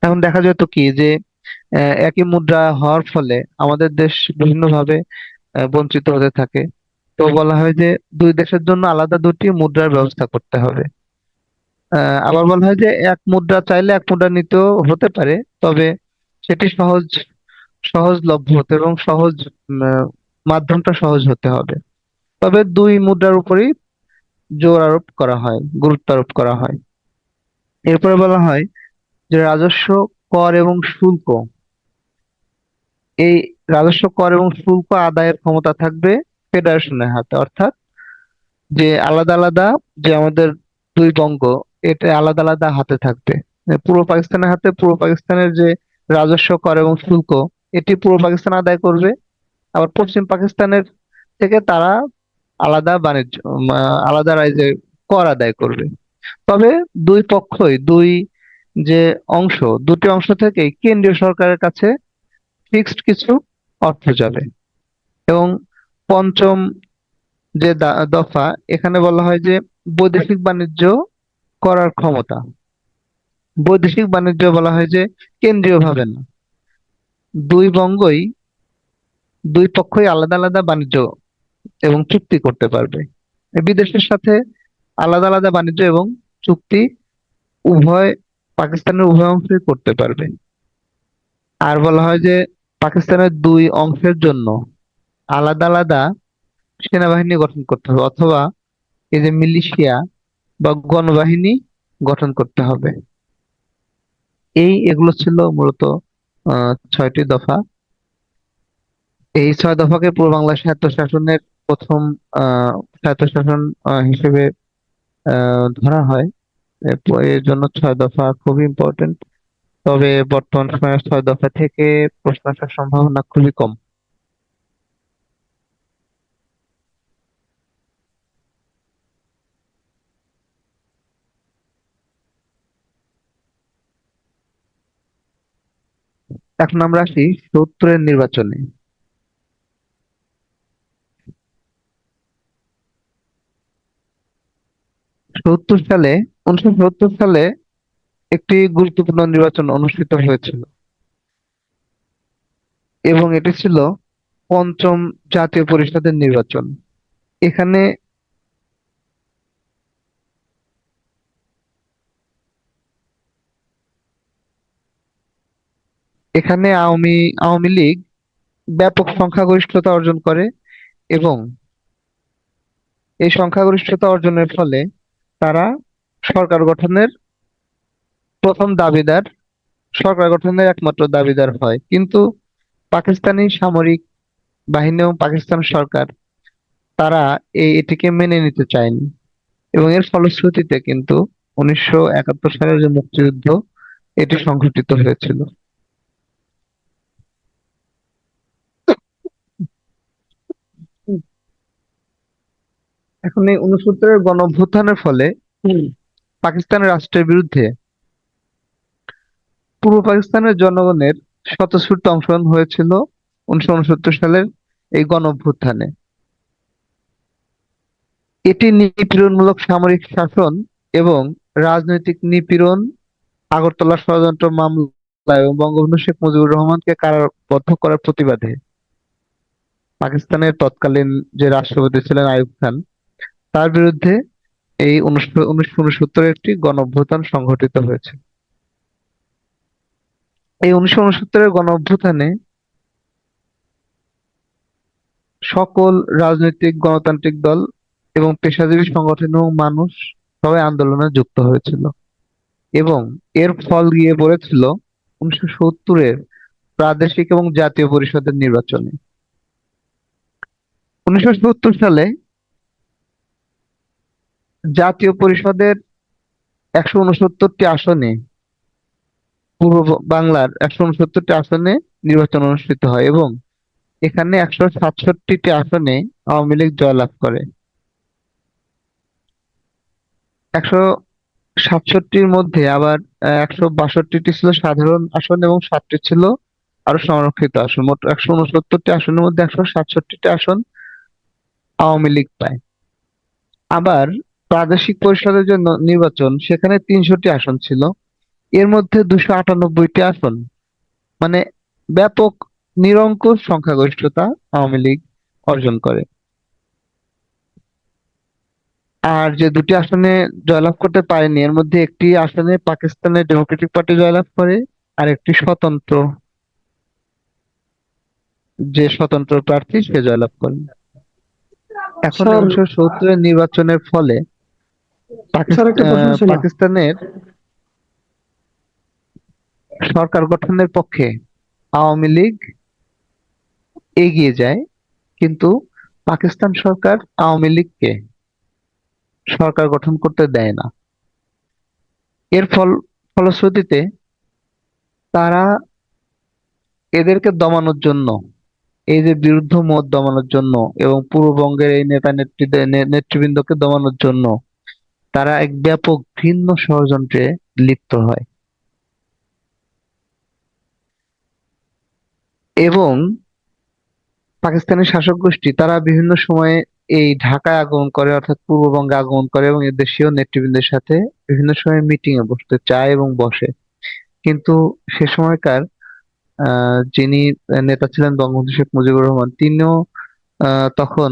এখন দেখা যেত কি যে একই মুদ্রা হওয়ার ফলে আমাদের দেশ বিভিন্নভাবে বঞ্চিত হতে থাকে। তো বলা হয় যে দুই দেশের জন্য আলাদা দুটি মুদ্রার ব্যবস্থা করতে হবে। আবার বলা হয় যে এক মুদ্রা চাইলে এক মুদ্রা নিতেও হতে পারে, তবে সেটি সহজলভ্য হতে এবং মাধ্যমটা সহজ হতে হবে। তবে দুই মুদ্রার উপরেই জোর আরোপ করা হয়, গুরুত্ব আরোপ করা হয়। এরপরে বলা হয় যে রাজস্ব, কর এবং শুল্ক, এই রাজস্ব, কর এবং শুল্ক আদায়ের ক্ষমতা থাকবে ফেডারেশনের হাতে। অর্থাৎ যে আলাদা আলাদা যে আমাদের দুই বঙ্গ, এটা আলাদা আলাদা হাতে থাকবে। পূর্ব পাকিস্তানের হাতে পূর্ব পাকিস্তানের যে রাজস্ব, কর এবং শুল্ক, এটি পূর্ব পাকিস্তান আদায় করবে। আবার পশ্চিম পাকিস্তানের থেকে তারা আলাদা বাণিজ্য আলাদা রাজ্যে কর আদায় করবে। তবে দুই পক্ষই যে অংশ, দুটি অংশ থেকেই কেন্দ্রীয় সরকারের কাছে ফিক্সড কিছু অর্থ যাবে। এবং পঞ্চম যে দফা, এখানে বলা হয় যে বৈদেশিক বাণিজ্য করার ক্ষমতা। বৈদেশিক বাণিজ্য বলা হয় যে কেন্দ্রীয় ভাবে না, দুই বঙ্গই দুই পক্ষই আলাদা আলাদা বাণিজ্য এবং চুক্তি করতে পারবে। এই বিদেশের সাথে আলাদা আলাদা বাণিজ্য এবং চুক্তি উভয় পাকিস্তানের উভয় অংশই করতে পারবে। আর বলা হয় যে পাকিস্তানের দুই অংশের জন্য আলাদা আলাদা সেনাবাহিনী গঠন করতে হবে, অথবা এই যে মিলিশিয়া বা গণবাহিনী গঠন করতে হবে। এগুলো ছিল মূলত 6টি দফা। এই 6 দফাকে পূর্ব বাংলার স্বায়ত্তশাসনের প্রথম স্বায়ত্তশাসন হিসেবে ধরা হয়। এর জন্য 6 দফা খুবই ইম্পর্টেন্ট। তবে বর্তমান সময়ে 6 দফা থেকে প্রশ্ন আসার সম্ভাবনা খুবই কম। এখন আমরা আসি ৭০-এর নির্বাচনে। ৭০ সালে 19৭০ সালে একটি গুরুত্বপূর্ণ নির্বাচন অনুষ্ঠিত হয়েছিল, এবং এটি ছিল পঞ্চম জাতীয় পরিষদের নির্বাচন। এখানে এখানে আওয়ামী লীগ ব্যাপক সংখ্যাগরিষ্ঠতা অর্জন করে, এবং এই সংখ্যাগরিষ্ঠতা অর্জনের ফলে তারা সরকার গঠনের প্রথম দাবিদার সরকার গঠনের একমাত্র দাবিদার হয়। কিন্তু পাকিস্তানি সামরিক বাহিনী এবং পাকিস্তান সরকার তারা এটিকে মেনে নিতে চায়নি, এবং এর ফলশ্রুতিতে কিন্তু 1971 সালের যে মুক্তিযুদ্ধ এটি সংঘটিত হয়েছিল। এখন এই 69-এর গণ অভ্যুত্থানের ফলে পাকিস্তান রাষ্ট্রের বিরুদ্ধে পূর্ব পাকিস্তানের জনগণের স্বতঃস্ফূর্ত অংশগ্রহণ হয়েছিল 1969 সালের এই গণ অভ্যুত্থানে। এটি নিপীড়নমূলক সামরিক শাসন এবং রাজনৈতিক নিপীড়ন, আগরতলা ষড়যন্ত্র মামলা এবং বঙ্গবন্ধু শেখ মুজিবুর রহমানকে কারাবদ্ধ করার প্রতিবাদে পাকিস্তানের তৎকালীন যে রাষ্ট্রপতি ছিলেন আইয়ুব খান, তার বিরুদ্ধে এই 1969 একটি গণ অভ্যুত্থান সংঘটিত হয়েছে। এই 1969-এর গণ অভ্যুত্থানে সকল রাজনৈতিক গণতান্ত্রিক দল এবং পেশাজীবী সংগঠন এবং মানুষ সবাই আন্দোলনে যুক্ত হয়েছিল, এবং এর ফল গিয়ে পড়েছিল 1970-এর প্রাদেশিক এবং জাতীয় পরিষদের নির্বাচনে। 1970 সালে জাতীয় পরিষদের 169টি আসনে, পূর্ব বাংলার 169টি আসনে নির্বাচন অনুষ্ঠিত হয়, এবং এখানে 167টি আসনে আওয়ামী লীগ জয়লাভ করে। 167টির মধ্যে আবার 162টি ছিল সাধারণ আসন এবং 7টি ছিল আরো সংরক্ষিত আসন। মোট 169টি আসনের মধ্যে 167টি আসন আওয়ামী লীগ পায়। আবার প্রাদেশিক পরিষদের জন্য নির্বাচন, সেখানে 300টি আসন ছিল, এর মধ্যে 298টি আসন, মানে ব্যাপক নিরঙ্কুশ সংখ্যাগরিষ্ঠতা আওয়ামী লীগ অর্জন করে। আর যে দুটি আসনে জয়লাভ করতে পারেনি, এর মধ্যে একটি আসনে পাকিস্তানের ডেমোক্রেটিক পার্টি জয়লাভ করে, আর একটি স্বতন্ত্র প্রার্থী সে জয়লাভ করে। এখন স্যার 1970-এর নির্বাচনের ফলে স্যার একটা প্রশ্ন ছিল। পাকিস্তানের সরকার গঠনের পক্ষে আওয়ামী লীগ এগিয়ে যায়, কিন্তু পাকিস্তান সরকার আওয়ামী লীগকে সরকার গঠন করতে দেয় না। এর ফলশ্রুতিতে তারা এদেরকে দমানোর জন্য, এই যে বিরুদ্ধ মত দমানোর জন্য এবং পূর্ববঙ্গের এই নেতৃবৃন্দকে দমানোর জন্য তারা এক ব্যাপক ভিন্ন ষড়যন্ত্রে লিপ্ত হয়, এবং পাকিস্তানি শাসক গোষ্ঠী তারা বিভিন্ন সময়ে এই ঢাকায় আগমন করে, অর্থাৎ পূর্ববঙ্গে আগমন করে, এবং এর দেশীয় নেতৃবৃন্দের সাথে বিভিন্ন সময় মিটিং এ বসতে চায় এবং বসে। কিন্তু সে সময়কার যিনি নেতা ছিলেন বঙ্গবন্ধু শেখ মুজিবুর রহমান, তিনিও তখন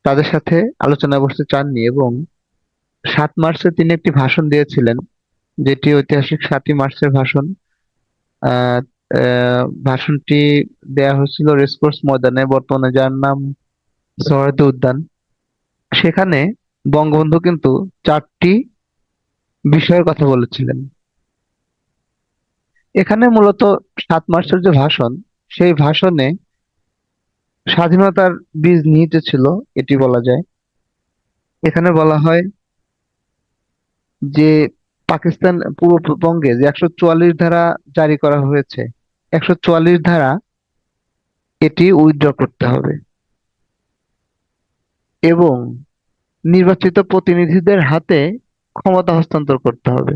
তাদের সাথে আলোচনায় বসতে চাননি এবং 7 মার্চে তিনি একটি ভাষণ দিয়েছিলেন, যেটি ঐতিহাসিক 7ই মার্চের ভাষণ। আহ ভাষণটি দেয়া হয়েছিল রেসকোর্স ময়দানে, বর্তমানে যার নাম সোহরাওয়ার্দী উদ্যান। সেখানে বঙ্গবন্ধু কিন্তু 4টি বিষয়ের কথা বলেছিলেন। এখানে মূলত 7 মার্চের যে ভাষণ, সেই ভাষণে স্বাধীনতার বীজ নিহিত ছিল, এটি বলা যায়। এখানে বলা হয় যে পাকিস্তান পূর্ববঙ্গে যে 144 ধারা জারি করা হয়েছে, 144 ধারা এটি উইথড্র করতে হবে এবং নির্বাচিত প্রতিনিধিদের হাতে ক্ষমতা হস্তান্তর করতে হবে।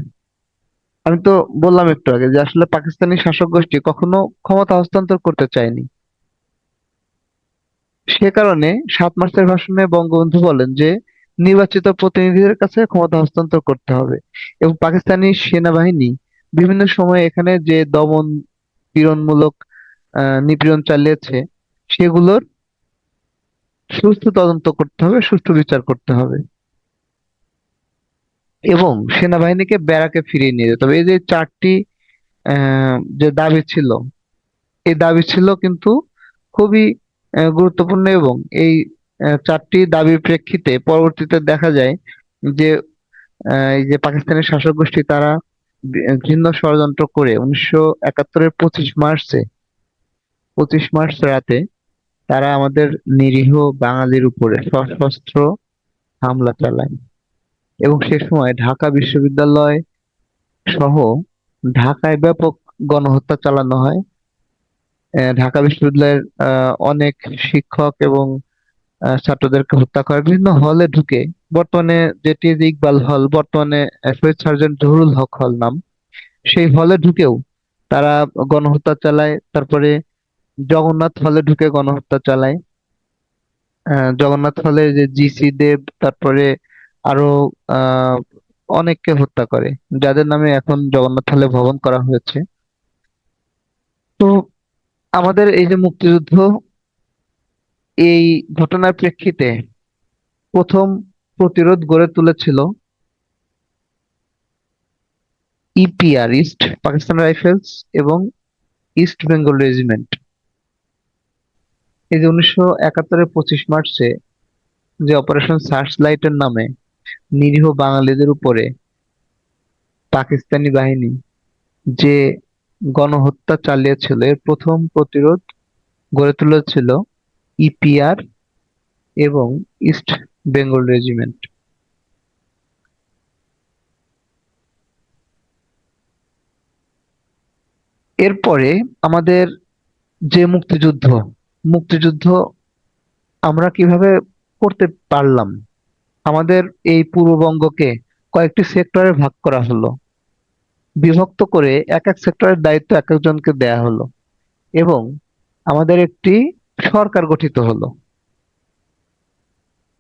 আমি তো বললাম একটু আগে যে আসলে পাকিস্তানি শাসক গোষ্ঠী কখনো ক্ষমতা হস্তান্তর করতে চায়নি। সে কারণে 7 মার্চের ভাষণে বঙ্গবন্ধু বলেন যে নির্বাচিত প্রতিনিধিদের কাছে ক্ষমতা হস্তান্তর করতে হবে এবং পাকিস্তানি সেনাবাহিনী বিভিন্ন সময় এখানে যে দমন পীড়নমূলক নিপীড়ন চালিয়েছে, সেগুলোর সুষ্ঠু তদন্ত করতে হবে, সুষ্ঠু বিচার করতে হবে এবং সেনাবাহিনীকে ব্যারাকে ফিরিয়ে নিয়ে যেতে হবে। এই যে 4টি যে দাবি ছিল, এই দাবি ছিল কিন্তু খুবই গুরুত্বপূর্ণ এবং এই 4টি দাবির প্রেক্ষিতে পরবর্তীতে দেখা যায় যে এই যে পাকিস্তানের শাসক গোষ্ঠী তারা ঘৃণ্য ষড়যন্ত্র করে 1971-এর 25 মার্চ রাতে তারা আমাদের নিরীহ বাঙালির উপরে সশস্ত্র হামলা চালায় এবং সে সময় ঢাকা বিশ্ববিদ্যালয় সহ ঢাকায় ব্যাপক গণহত্যা চালানো হয়। ঢাকা বিশ্ববিদ্যালয়ের অনেক শিক্ষক এবং ছাত্রদেরকে হত্যা করে বিভিন্ন হলে ঢুকে, বর্তমানে যেটি যে ইকবাল হল, বর্তমানে শহীদ সার্জেন্ট জহুরুল হক হল নাম, সেই হলে ঢুকেও তারা গণহত্যা চালায়। তারপরে জগন্নাথ হলে ঢুকে গণহত্যা চালায়। জগন্নাথ হলে যে জিসি দেব, তারপরে আরো আহ অনেককে হত্যা করে, যাদের নামে এখন জগন্নাথ হলে ভবন করা হয়েছে। তো আমাদের এই যে মুক্তিযুদ্ধ, এই ঘটনার প্রেক্ষিতে প্রথম প্রতিরোধ গড়ে তুলেছিল ইপিআর, ইস্ট পাকিস্তান রাইফেলস এবং ইস্ট বেঙ্গল রেজিমেন্ট। এই যে 1971-এর 25 মার্চে যে অপারেশন সার্চ লাইটের নামে নিরীহ বাঙালিদের উপরে পাকিস্তানি বাহিনী যে গণহত্যা চালিয়েছিল, এর প্রথম প্রতিরোধ গড়ে তুলেছিল ইপিআর এবং ইস্ট বেঙ্গল রেজিমেন্ট। এরপরে আমাদের যে মুক্তিযুদ্ধ, মুক্তিযুদ্ধ আমরা কিভাবে করতে পারলাম? আমাদের এই পূর্ববঙ্গকে কয়েকটি সেক্টরে ভাগ করা হলো, বিভক্ত করে এক এক সেক্টরের দায়িত্ব এক একজনকে দেয়া হলো এবং আমাদের একটি সরকার গঠিত হলো।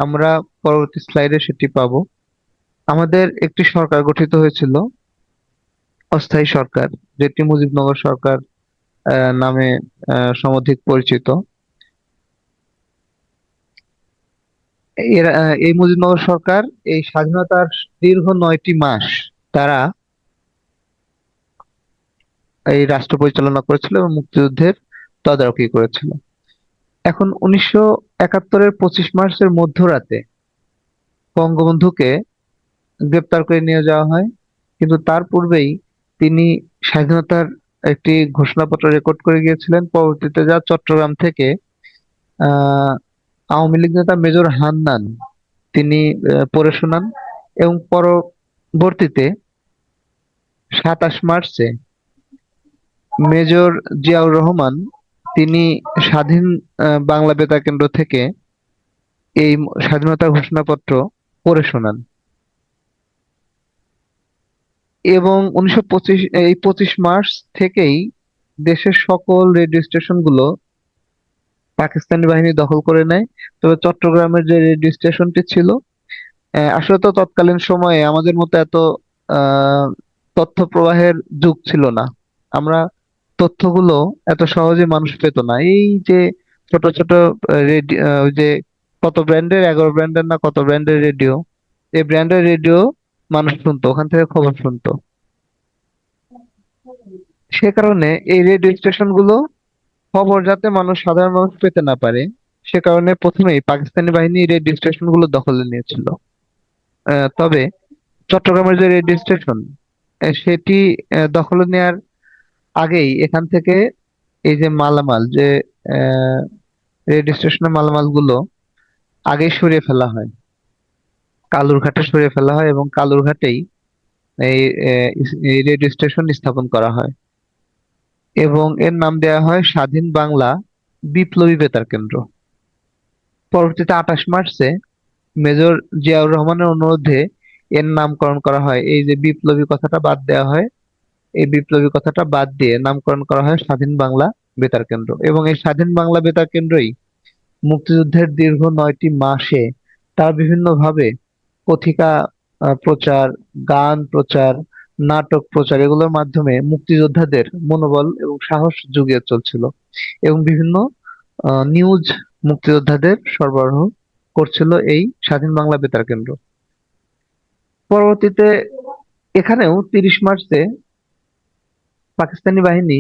আমরা পরবর্তী স্লাইডে সেটি পাবো। আমাদের একটি সরকার গঠিত হয়েছিল, অস্থায়ী সরকার, যেটি মুজিবনগর সরকার নামে সমধিক পরিচিত। এই মুজিবনগর সরকার এই স্বাধীনতার দীর্ঘ 9টি মাস তারা এই রাষ্ট্র পরিচালনা করেছিল এবং মুক্তিযুদ্ধের তদারকি করেছিল। এখন 1971-এর 25 মার্চের মধ্যরাতে বঙ্গবন্ধুকে গ্রেপ্তার করে নিয়ে যাওয়া হয়, কিন্তু তার পূর্বেই তিনি স্বাধীনতার একটি ঘোষণাপত্র রেকর্ড করে গিয়েছিলেন। পরবর্তীতে যা চট্টগ্রাম থেকে আহ আওয়ামী লীগ নেতা মেজর হান্নান তিনি পড়ে শোনান এবং পরবর্তীতে 27 মার্চে মেজর জিয়াউর রহমান তিনি স্বাধীন বাংলা বেতার কেন্দ্র থেকে এই স্বাধীনতার ঘোষণাপত্র পড়ে শোনান এবং 25 মার্চ থেকেই দেশের সকল রেডিও স্টেশন গুলো পাকিস্তানি বাহিনী দখল করে নেয়। তবে চট্টগ্রামের যে রেডিও স্টেশনটি ছিল, আসলে তো তৎকালীন সময়ে আমাদের মতো এত আহ তথ্য প্রবাহের যুগ ছিল না। আমরা তথ্যগুলো এত সহজে মানুষ পেত না। এই যে ছোট ছোট ওই যে কত ব্র্যান্ডের, 11 ব্র্যান্ডের না কত ব্র্যান্ডের রেডিও, এই ব্র্যান্ডের রেডিও মানুষ শুনতো, ওখান থেকে খবর শুনতো। সে কারণে এই রেডিও স্টেশন গুলো খবর যাতে সাধারণ মানুষ পেতে না পারে, সে কারণে প্রথমেই পাকিস্তানি বাহিনী রেডিও স্টেশন গুলো দখলে নিয়েছিল। তবে চট্টগ্রামের যে রেডিও স্টেশন, সেটি দখলে নেয়ার আগেই এখান থেকে এই যে মালামাল, যে রেডিও স্টেশনের মালামাল গুলো আগেই সরিয়ে ফেলা হয়, কালুরঘাটে সরিয়ে ফেলা হয়, এবং কালুরঘাটেই এই এই রেডিও স্টেশন স্থাপন করা হয় এবং এর নাম দেওয়া হয় স্বাধীন বাংলা বিপ্লবী বেতার কেন্দ্র। পরবর্তীতে 28 মার্চে মেজর জিয়াউর রহমানের অনুরোধে এর নামকরণ করা হয়। এই যে বিপ্লবী কথাটা বাদ দেওয়া হয়, এই বিপ্লবী কথাটা বাদ দিয়ে নামকরণ করা হয় স্বাধীন বাংলা বেতার কেন্দ্র। এবং এই স্বাধীন বাংলা বেতার কেন্দ্রই মুক্তিযুদ্ধের দীর্ঘ 9টি মাসে তারা বিভিন্নভাবে কথিকা প্রচার, গান প্রচার, নাটক প্রচার, এগুলোর মাধ্যমে মুক্তিযোদ্ধাদের মনোবল এবং সাহস জুগিয়ে চলছিল এবং বিভিন্ন নিউজ মুক্তিযোদ্ধাদের সরবরাহ করছিল এই স্বাধীন বাংলা বেতার কেন্দ্র। পরবর্তীতে এখানেও 30 মার্চে পাকিস্তানি বাহিনী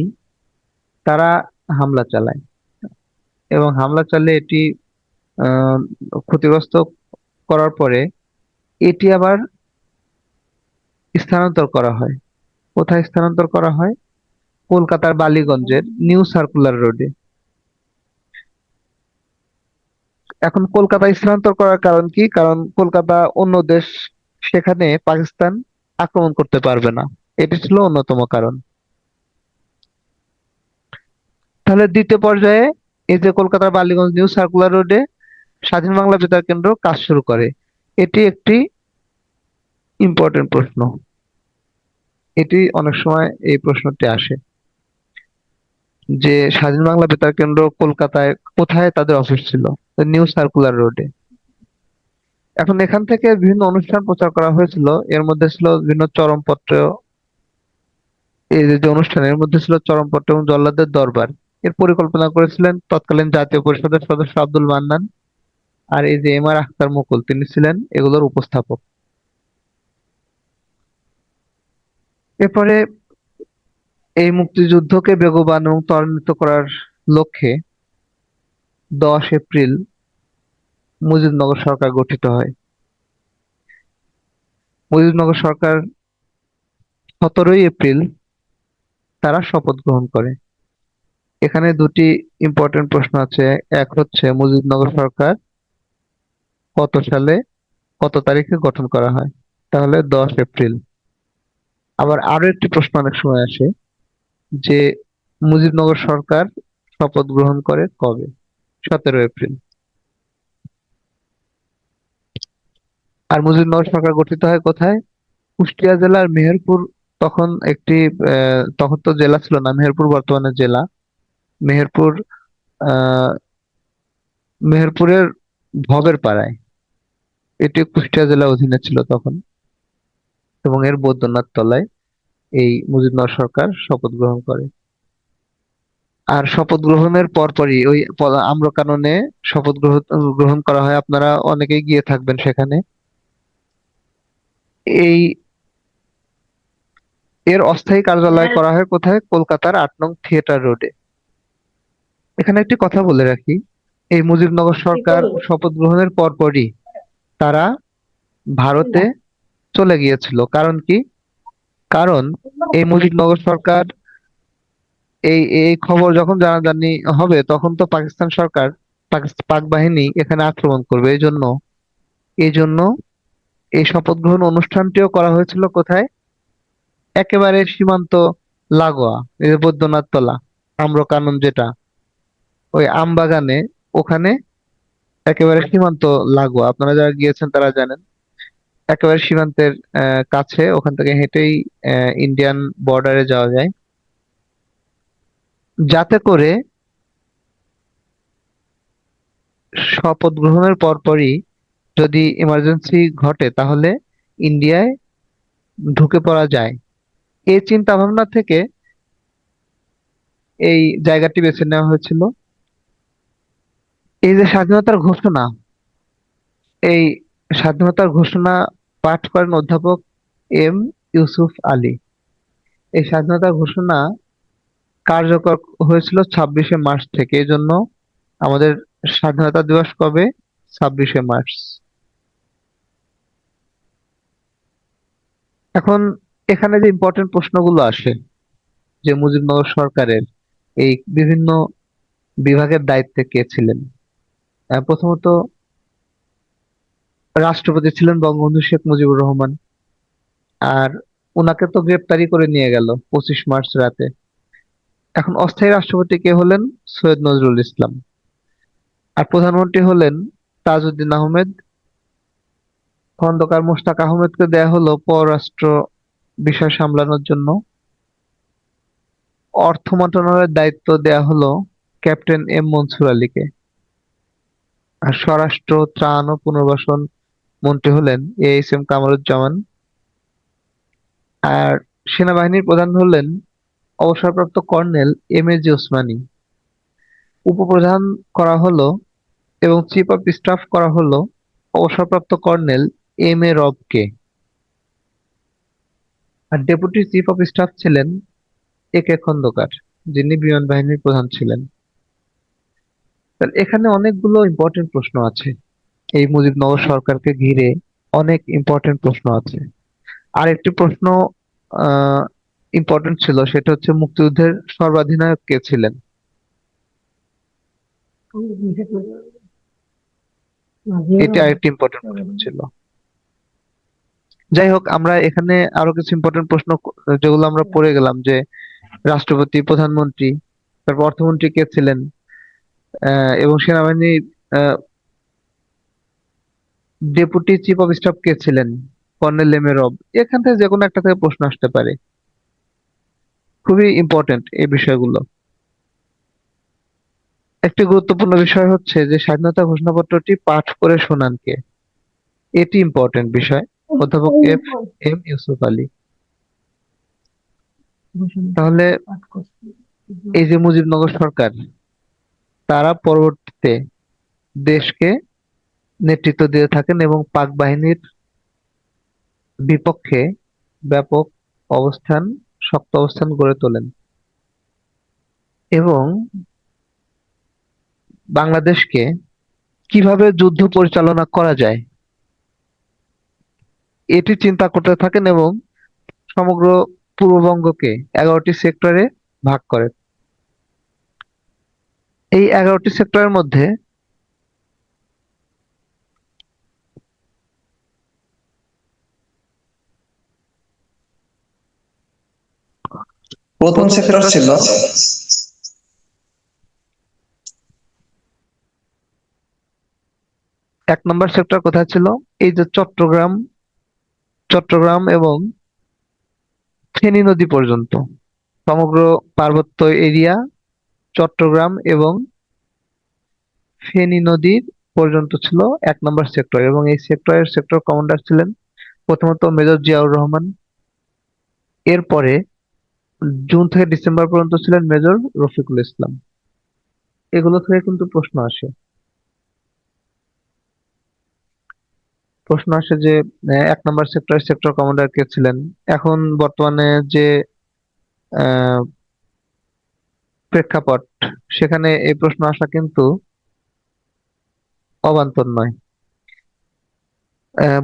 তারা হামলা চালায় এবং হামলা চালিয়ে এটি আহ, ক্ষতিগ্রস্ত করার পরে এটি আবার স্থানান্তর করা হয়। কোথায় স্থানান্তর করা হয়? কলকাতার বালিগঞ্জের নিউ সার্কুলার রোডে। এখন কলকাতা স্থানান্তর করার কারণ কি? কারণ কলকাতা অন্য দেশ, সেখানে পাকিস্তান আক্রমণ করতে পারবে না, এটি ছিল অন্যতম কারণ। তাহলে দ্বিতীয় পর্যায়ে এই যে কলকাতার বালিগঞ্জ নিউ সার্কুলার রোডে স্বাধীন বাংলা বেতার কেন্দ্র কাজ শুরু করে। এটি একটি ইম্পর্টেন্ট প্রশ্ন, এটি অনেক সময় এই প্রশ্নটি আসে যে স্বাধীন বাংলা বেতার কেন্দ্র কলকাতায় কোথায় তাদের অফিস ছিল? নিউ সার্কুলার রোডে। এখন এখান থেকে বিভিন্ন অনুষ্ঠান প্রচার করা হয়েছিল, এর মধ্যে ছিল বিভিন্ন চরমপত্র। এই যে যে অনুষ্ঠান, এর মধ্যে ছিল চরমপত্র এবং জল্লাদের দরবার। এর পরিকল্পনা করেছিলেন তৎকালীন জাতীয় পরিষদের সদস্য আব্দুল মান্নান, আর এই যে এম আর আখতার মুকুল, তিনি ছিলেন এগুলোর উপস্থাপক। এরপরে এই মুক্তিযুদ্ধকে বেগবান এবং ত্বরান্বিত করার লক্ষ্যে 10 এপ্রিল মুজিবনগর সরকার গঠিত হয়। মুজিবনগর সরকার 17ই এপ্রিল তারা শপথ গ্রহণ করে। এখানে দুটি ইম্পর্টেন্ট প্রশ্ন আছে। এক হচ্ছে মুজিবনগর সরকার কত সালে কত তারিখে গঠন করা হয়? তাহলে 10 এপ্রিল। আবার আরো একটি প্রশ্ন অনেক সময় আসে যে মুজিবনগর সরকার শপথ গ্রহণ করে কবে? 17 এপ্রিল। আর মুজিবনগর সরকার গঠিত হয় কোথায়? কুষ্টিয়া জেলার মেহেরপুর। তখন একটি তখন তো জেলা ছিল না, মেহেরপুর বর্তমানে জেলা। মেহেরপুর আহ মেহেরপুরের ভবের পাড়ায়, এটি কুষ্টিয়া জেলার অধীনে ছিল তখন, এবং এর বৈদ্যনাথ তলায় এই মুজিবনগর সরকার শপথ গ্রহণ করে। আর শপথ গ্রহণের পরপরই ওই আম্রকাননে শপথ গ্রহণ করা হয়। আপনারা অনেকেই গিয়ে থাকবেন সেখানে। এই এর অস্থায়ী কার্যালয় করা হয় কোথায়? কলকাতার 8 নং থিয়েটার রোডে। এখানে একটি কথা বলে রাখি, এই মুজিবনগর সরকার শপথ গ্রহণের পরপরই তারা ভারতে চলে গিয়েছিল। কারণ কি? কারণ এই মুজিবনগর সরকার, এই এই খবর যখন জানাজানি হবে তখন তো পাকিস্তান সরকার, পাক বাহিনী এখানে আক্রমণ করবে। এই জন্য এই শপথ গ্রহণ অনুষ্ঠানটিও করা হয়েছিল কোথায়? একেবারে সীমান্ত লাগোয়া, এই যে বৈদ্যনাথ তলা, আম্রকানন যেটা, ওই আমবাগানে, ওখানে একেবারে সীমান্ত লাগোয়া। আপনারা যারা গিয়েছেন তারা জানেন, একেবারে সীমান্তের কাছে, ওখান থেকে হেঁটেই ইন্ডিয়ান বর্ডারে যাওয়া যায়। যাতে করে শপথ গ্রহণের পরপরই যদি ইমার্জেন্সি ঘটে তাহলে ইন্ডিয়ায় ঢুকে পড়া যায়। এই চিন্তা ভাবনা থেকে এই জায়গাটি বেছে নেওয়া হয়েছিল? এই যে স্বাধীনতার ঘোষণা, এই স্বাধীনতার ঘোষণা পাঠ করেন অধ্যাপক এম ইউসুফ আলী। এই স্বাধীনতার ঘোষণা কার্যকর হয়েছিল 26শে মার্চ থেকে। এই জন্য আমাদের স্বাধীনতা দিবস কবে? 26শে মার্চ। এখন এখানে যে ইম্পর্টেন্ট প্রশ্নগুলো আসে, যে মুজিবনগর সরকারের এই বিভিন্ন বিভাগের দায়িত্বে কে ছিলেন? প্রথমত রাষ্ট্রপতি ছিলেন বঙ্গবন্ধু শেখ মুজিবুর রহমান। আর উনাকে তো গ্রেপ্তারি করে নিয়ে গেল 25 মার্চ রাতে। এখন অস্থায়ী রাষ্ট্রপতি কে হলেন? সৈয়দ নজরুল ইসলাম। আর প্রধানমন্ত্রী হলেন তাজউদ্দিন আহমেদ। খন্দকার মোশতাক আহমেদকে দেয়া হলো পররাষ্ট্র বিষয় সামলানোর জন্য। অর্থ মন্ত্রণালয়ের দায়িত্ব দেয়া হলো ক্যাপ্টেন এম মনসুর আলীকে। আর স্বরাষ্ট্র, ত্রাণ ও পুনর্বাসন মন্ত্রী হলেন ASM কামারুজ্জামান। আর সেনাবাহিনীর প্রধান হলেন অবসরপ্রাপ্ত কর্নেল MAG ওসমানী। উপপ্রধান করা হলো এবং চিফ অফ স্টাফ করা হলো অবসরপ্রাপ্ত কর্নেল MA রবকে। আর ডেপুটি চিফ অফ স্টাফ ছিলেন AK খন্দকার, যিনি বিমান বাহিনীর প্রধান ছিলেন। তাহলে এখানে অনেকগুলো ইম্পর্টেন্ট প্রশ্ন আছে। এই মুজিবনগর সরকারকে ঘিরে অনেক ইম্পর্টেন্ট প্রশ্ন আছে। আর একটি প্রশ্ন ইম্পর্টেন্ট ছিল, সেটা হচ্ছে মুক্তিযুদ্ধের সর্বাধিনায়ক কে ছিলেন? এটা আরেকটি ইম্পর্টেন্ট প্রশ্ন ছিল। যাই হোক, আমরা এখানে আরো কিছু ইম্পর্টেন্ট প্রশ্ন যেগুলো আমরা পড়ে গেলাম, যে রাষ্ট্রপতি, প্রধানমন্ত্রী, তারপর অর্থমন্ত্রী কে ছিলেন, এবং সেনাবাহিনী ডেপুটি চিফ অফ স্টাফ কে ছিলেন? কর্নেল MA রব। এখান থেকে যে কোনো একটা থেকে প্রশ্ন আসতে পারে। খুবই ইম্পর্টেন্ট এই বিষয়গুলো। একটি গুরুত্বপূর্ণ বিষয় হচ্ছে যে স্বাধীনতা ঘোষণাপত্রটি পাঠ করে শোনান কে? এটি ইম্পর্টেন্ট বিষয়। অধ্যাপক FM ইউসুফ আলী। তাহলে এই যে মুজিবনগর সরকার, তারা পরবর্তীতে দেশকে নেতৃত্ব দিয়ে থাকেন এবং পাক বাহিনীর বিপক্ষে ব্যাপক অবস্থান, শক্ত অবস্থান গড়ে তোলেন এবং বাংলাদেশকে কিভাবে যুদ্ধ পরিচালনা করা যায় এটি চিন্তা করতে থাকেন এবং সমগ্র পূর্ববঙ্গকে 11টি সেক্টরে ভাগ করেন। এই 11টি সেক্টরের মধ্যে প্রথম সেক্টর ছিল 1 নম্বর সেক্টর কোথায় ছিল? এই যে চট্টগ্রাম এবং ফেনী নদী পর্যন্ত, সমগ্র পার্বত্য এরিয়া, চট্টগ্রাম এবং ফেনী নদীর পর্যন্ত ছিল 1 নম্বর সেক্টর। এবং এই সেক্টরের সেক্টর কমান্ডার ছিলেন প্রথমত মেজর জিয়াউর রহমান। এরপরে জুন থেকে ডিসেম্বর পর্যন্ত ছিলেন মেজর রফিকুল ইসলাম। এগুলো থেকে কিন্তু প্রশ্ন আসে যে 1 নম্বর সেক্টরের সেক্টর কমান্ডার কে ছিলেন। এখন বর্তমানে যে আহ, প্রেক্ষাপট, সেখানে এই প্রশ্ন আসা কিন্তু অবান্তর নয়।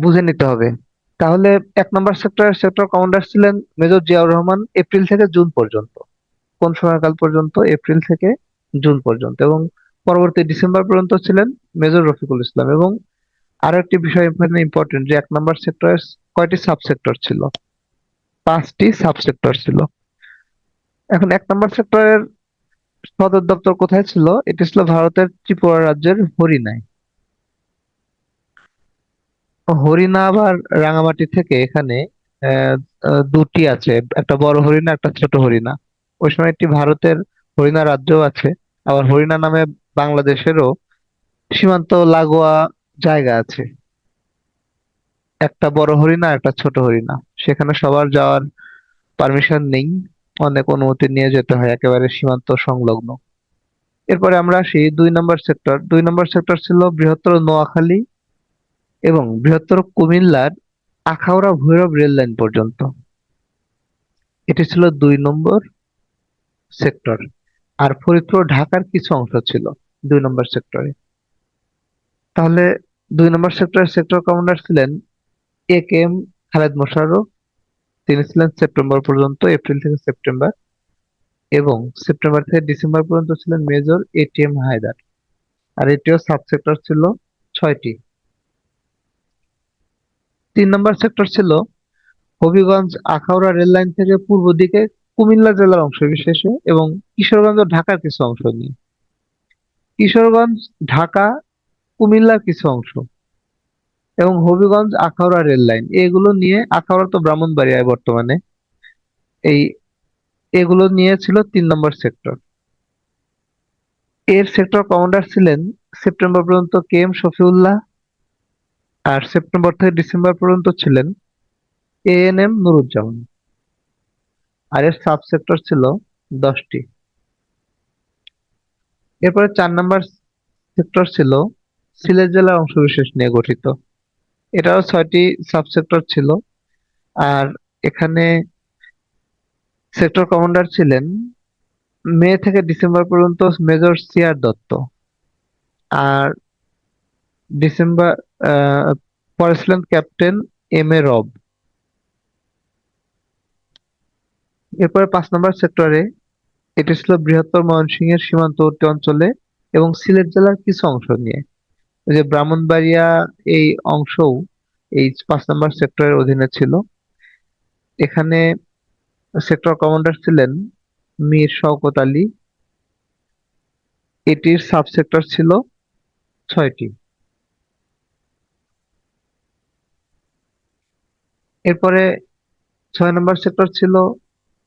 বুঝে নিতে হবে। তাহলে 1 নম্বর সেক্টরের সেক্টর কমান্ডার ছিলেন মেজর জিয়াউর রহমান এপ্রিল থেকে জুন পর্যন্ত। কোন সময়কাল পর্যন্ত? এপ্রিল থেকে জুন পর্যন্ত। এবং পরবর্তী ডিসেম্বর পর্যন্ত ছিলেন মেজর রফিকুল ইসলাম। এবং আরো একটি বিষয় এখানে ইম্পর্টেন্ট, যে 1 নম্বর সেক্টরের কয়টি সাব সেক্টর ছিল? 5টি সাব সেক্টর ছিল। এখন 1 নম্বর সেক্টরের সদর দপ্তর কোথায় ছিল? এটি ছিল ভারতের ত্রিপুরা রাজ্যের হরিণায়। হরিণা আবার রাঙামাটি থেকে এখানে আহ, দুটি আছে, একটা বড় হরিণা, একটা ছোট হরিণা। ওই সময় একটি ভারতের হরিণা রাজ্য আছে। আবার হরিণা নামে বাংলাদেশেরও সীমান্ত লাগোয়া জায়গা আছে, একটা বড় হরিণা, একটা ছোট হরিণা। সেখানে সবার যাওয়ার পারমিশন নেই। অনেক অনুমতি নিয়ে যেতে হয় একেবারে সীমান্ত সংলগ্ন। এরপরে আমরা আসি 2 নম্বর সেক্টর। 2 নম্বর সেক্টর ছিল বৃহত্তর নোয়াখালী এবং বৃহত্তর কুমিল্লার আখাউড়া ভৈরব রেল লাইন পর্যন্ত। এটি ছিল 2 নম্বর সেক্টর। আর ফরিদপুর ঢাকার কিছু অংশ ছিল 2 নম্বর সেক্টরে। তাহলে 2 নম্বর সেক্টরের সেক্টর কমান্ডার ছিলেন AK-M খালেদ মোশাররফ। তিনি ছিলেন সেপ্টেম্বর পর্যন্ত, এপ্রিল থেকে সেপ্টেম্বর, এবং সেপ্টেম্বর থেকে ডিসেম্বর পর্যন্ত ছিলেন মেজর ATM হায়দার। আর এটিও সাব সেক্টর ছিল 6টি। 3 নম্বর সেক্টর ছিল হবিগঞ্জ আখাউড়া রেল লাইন থেকে পূর্ব দিকে কুমিল্লা জেলার অংশ বিশেষে এবং কিশোরগঞ্জ ও ঢাকার কিছু অংশ নিয়ে। কিশোরগঞ্জ, ঢাকা, কুমিল্লার কিছু অংশ এবং হবিগঞ্জ আখাউড়া রেল লাইন এগুলো নিয়ে, আখাউড়া তো ব্রাহ্মণবাড়িয়ায় বর্তমানে, এই এগুলো নিয়ে ছিল 3 নম্বর সেক্টর। এর সেক্টর কমান্ডার ছিলেন সেপ্টেম্বর পর্যন্ত KM শফিউল্লাহ, আর সেপ্টেম্বর থেকে ডিসেম্বর পর্যন্ত ছিলেন ANM নুরুজ্জামান। আর এর সাব সেক্টর ছিল 10টি। এরপরে 4 নম্বর সেক্টর ছিল সিলেট জেলার অংশবিশেষ নিয়ে গঠিত। এটাও 6টি সাব সেক্টর ছিল। আর এখানে সেক্টর কমান্ডার ছিলেন মে থেকে ডিসেম্বর পর্যন্ত মেজর CR দত্ত। আর ডিসেম্বর পরে ছিলেন ক্যাপ্টেন MA রব। এরপরে 5 নম্বর সেক্টরে, এটি ছিল বৃহত্তর ময়মনসিংহের সীমান্তবর্তী অঞ্চলে এবং সিলেট জেলার কিছু অংশ নিয়ে। ওই যে ব্রাহ্মণবাড়িয়া, এই অংশও এই 5 নম্বর সেক্টরের অধীনে ছিল। এখানে সেক্টর কমান্ডার ছিলেন মীর শওকত আলী। এটির সাব সেক্টর ছিল 6টি। এরপরে 6 নম্বর সেক্টর ছিল,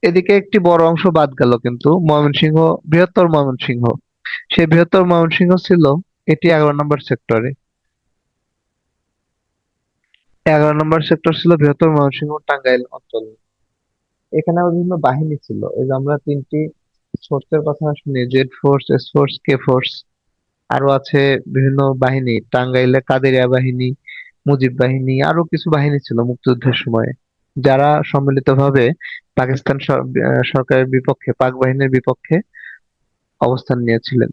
এদিকে একটি বড় অংশ বাদ গেল কিন্তু, ময়মনসিংহ, বৃহত্তর ময়মনসিংহ। সেই বৃহত্তর ময়মনসিংহ ছিল এটি 11 নম্বর সেক্টরে। 11 নম্বর সেক্টর ছিল বৃহত্তর ময়মনসিংহ টাঙ্গাইল অঞ্চল। এখানে আবার বিভিন্ন বাহিনী ছিল। এই যে আমরা 3টি ফোর্সের কথা শুনি, Z force, S force, K force. আরো আছে বিভিন্ন বাহিনী, টাঙ্গাইলে কাদেরিয়া বাহিনী, মুজিব বাহিনী, আরো কিছু বাহিনী ছিল মুক্তিযুদ্ধের সময়ে, যারা সম্মিলিতভাবে পাকিস্তান সরকারের বিপক্ষে, পাক বাহিনীর বিপক্ষে অবস্থান নিয়েছিলেন।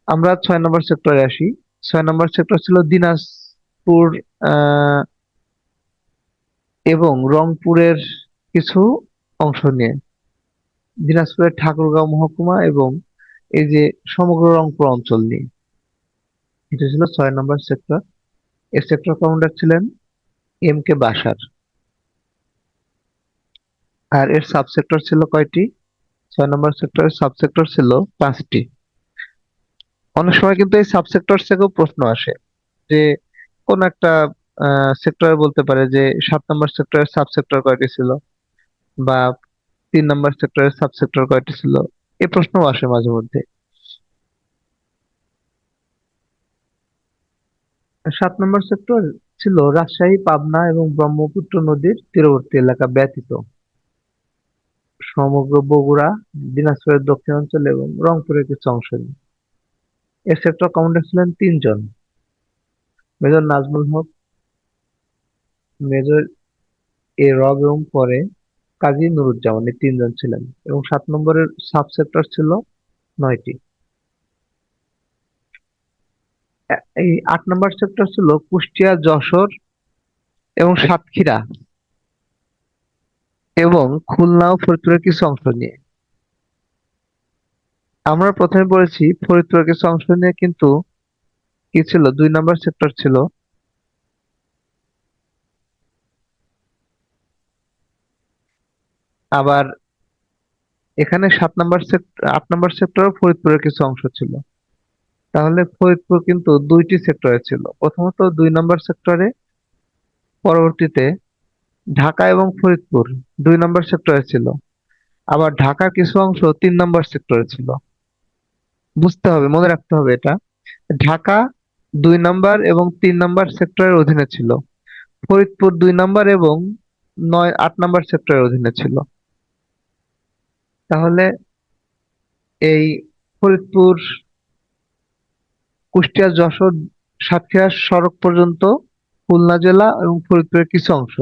আমরা 6 নম্বর সেক্টরে আসি। 6 নম্বর সেক্টর ছিল দিনাজপুর আহ এবং রংপুরের কিছু অংশ নিয়ে। দিনাজপুরের ঠাকুরগাঁও মহকুমা এবং এই যে সমগ্র রংপুর অঞ্চল নিয়ে। এটা ছিল 6 নম্বর সেক্টর। এর সেক্টর কমান্ডার ছিলেন MK বাশার। আর এর সাব সেক্টর ছিল কয়টি? 6 নম্বর সেক্টরের সাব সেক্টর ছিল 5টি। অনেক সময় কিন্তু এই সাব সেক্টর থেকেও প্রশ্ন আসে যে কোন একটা সেক্টরে বলতে পারে যে 7 নম্বর সেক্টরের সাব সেক্টর কয়টি ছিল, বা 3 নম্বর সেক্টরের সাব সেক্টর কয়টি ছিল। এই প্রশ্নও আসে মাঝে মধ্যে। 7 নম্বর সেক্টর ছিল রাজশাহী, পাবনা এবং ব্রহ্মপুত্র নদীর তীরবর্তী এলাকা ব্যতীত সমগ্র বগুড়া, দিনাজপুরের দক্ষিণাঞ্চল এবং রংপুরের কিছু অংশ নিয়ে। এর সেক্টর কমান্ডার ছিলেন 3 জন: মেজর নাজমুল হক, মেজর রব এবং পরে কাজী নুরুজ্জামান। এই 3 জন ছিলেন এবং 7 নম্বরের সাব সেক্টর ছিল 9টি। এই 8 নম্বর সেক্টর ছিল কুষ্টিয়া, যশোর এবং সাতক্ষীরা এবং খুলনা ও ফরিদপুরের কিছু অংশ নিয়ে। আমরা প্রথমে বলেছি ফরিদপুরের কিছু অংশ নিয়ে, কিন্তু কি ছিল? 2 নম্বর সেক্টর ছিল। আবার এখানে 8 নম্বর সেক্টর ফরিদপুরের কিছু অংশ ছিল। তাহলে ফরিদপুর কিন্তু 2টি সেক্টরে ছিল। প্রথমত 2 নম্বর সেক্টরে, পরবর্তীতে ঢাকা এবং ফরিদপুর 2 নম্বর সেক্টরে ছিল। আবার ঢাকার কিছু অংশ 3 নম্বর সেক্টরে ছিল। বুঝতে হবে, মনে রাখতে হবে এটা। ঢাকা 2 নম্বর এবং 3 নম্বর সেক্টরের অধীনে ছিল। ফরিদপুর 2 নম্বর এবং 8 নম্বর সেক্টরের অধীনে ছিল। তাহলে এই ফরিদপুর, কুষ্টিয়া, যশোর, সাতক্ষীরা সড়ক পর্যন্ত খুলনা জেলা এবং ফরিদপুরের কিছু অংশ,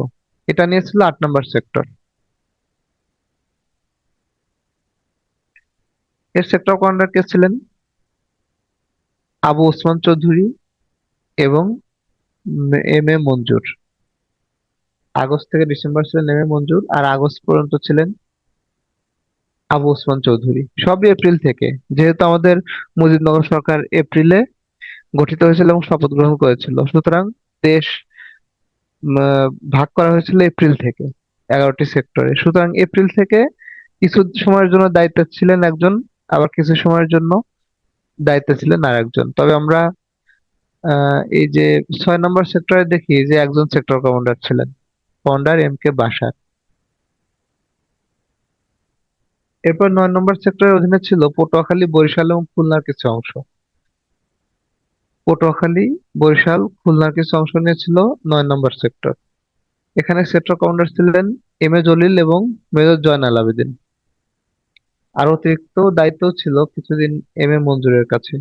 এটা নিয়ে ছিল 8 নম্বর সেক্টর। এর সেক্টর কমান্ডার কে ছিলেন? আবু ওসমান চৌধুরী এবং এম এ মঞ্জুর। আগস্ট থেকে ডিসেম্বর ছিলেন M A Manjur, R August পর্যন্ত ছিলেন আবু ওসমান চৌধুরী। সবই এপ্রিল থেকে, যেহেতু আমাদের মুজিবনগর সরকার এপ্রিলে গঠিত হয়েছিল এবং শপথ গ্রহণ করেছিল, সুতরাং দেশ ভাগ করা হয়েছিল এপ্রিল থেকে 11টি সেক্টরে। সুতরাং এপ্রিল থেকে কিছু সময়ের জন্য দায়িত্বে ছিলেন একজন, আবার কিছু সময়ের জন্য দায়িত্বে ছিলেন আর একজন। তবে আমরা এই যে 6 নম্বর সেক্টরে দেখি যে একজন সেক্টর কমান্ডার ছিলেন, কমান্ডার এম কে বাসার। এরপর 9 নম্বর সেক্টরের অধীনে ছিল পটুয়াখালী, বরিশাল এবং খুলনার কিছু অংশ। পটুয়াখালী, বরিশাল, খুলনার কিছু অংশ নিয়ে ছিল 9 নম্বর সেক্টর। এখানে সেক্টর কমান্ডার ছিলেন এম এ জলিল এবং মেজর জয়নাল আবেদিন। আর অতিরিক্ত দায়িত্ব ছিল কিছুদিন এম এ মঞ্জুরের কাছে।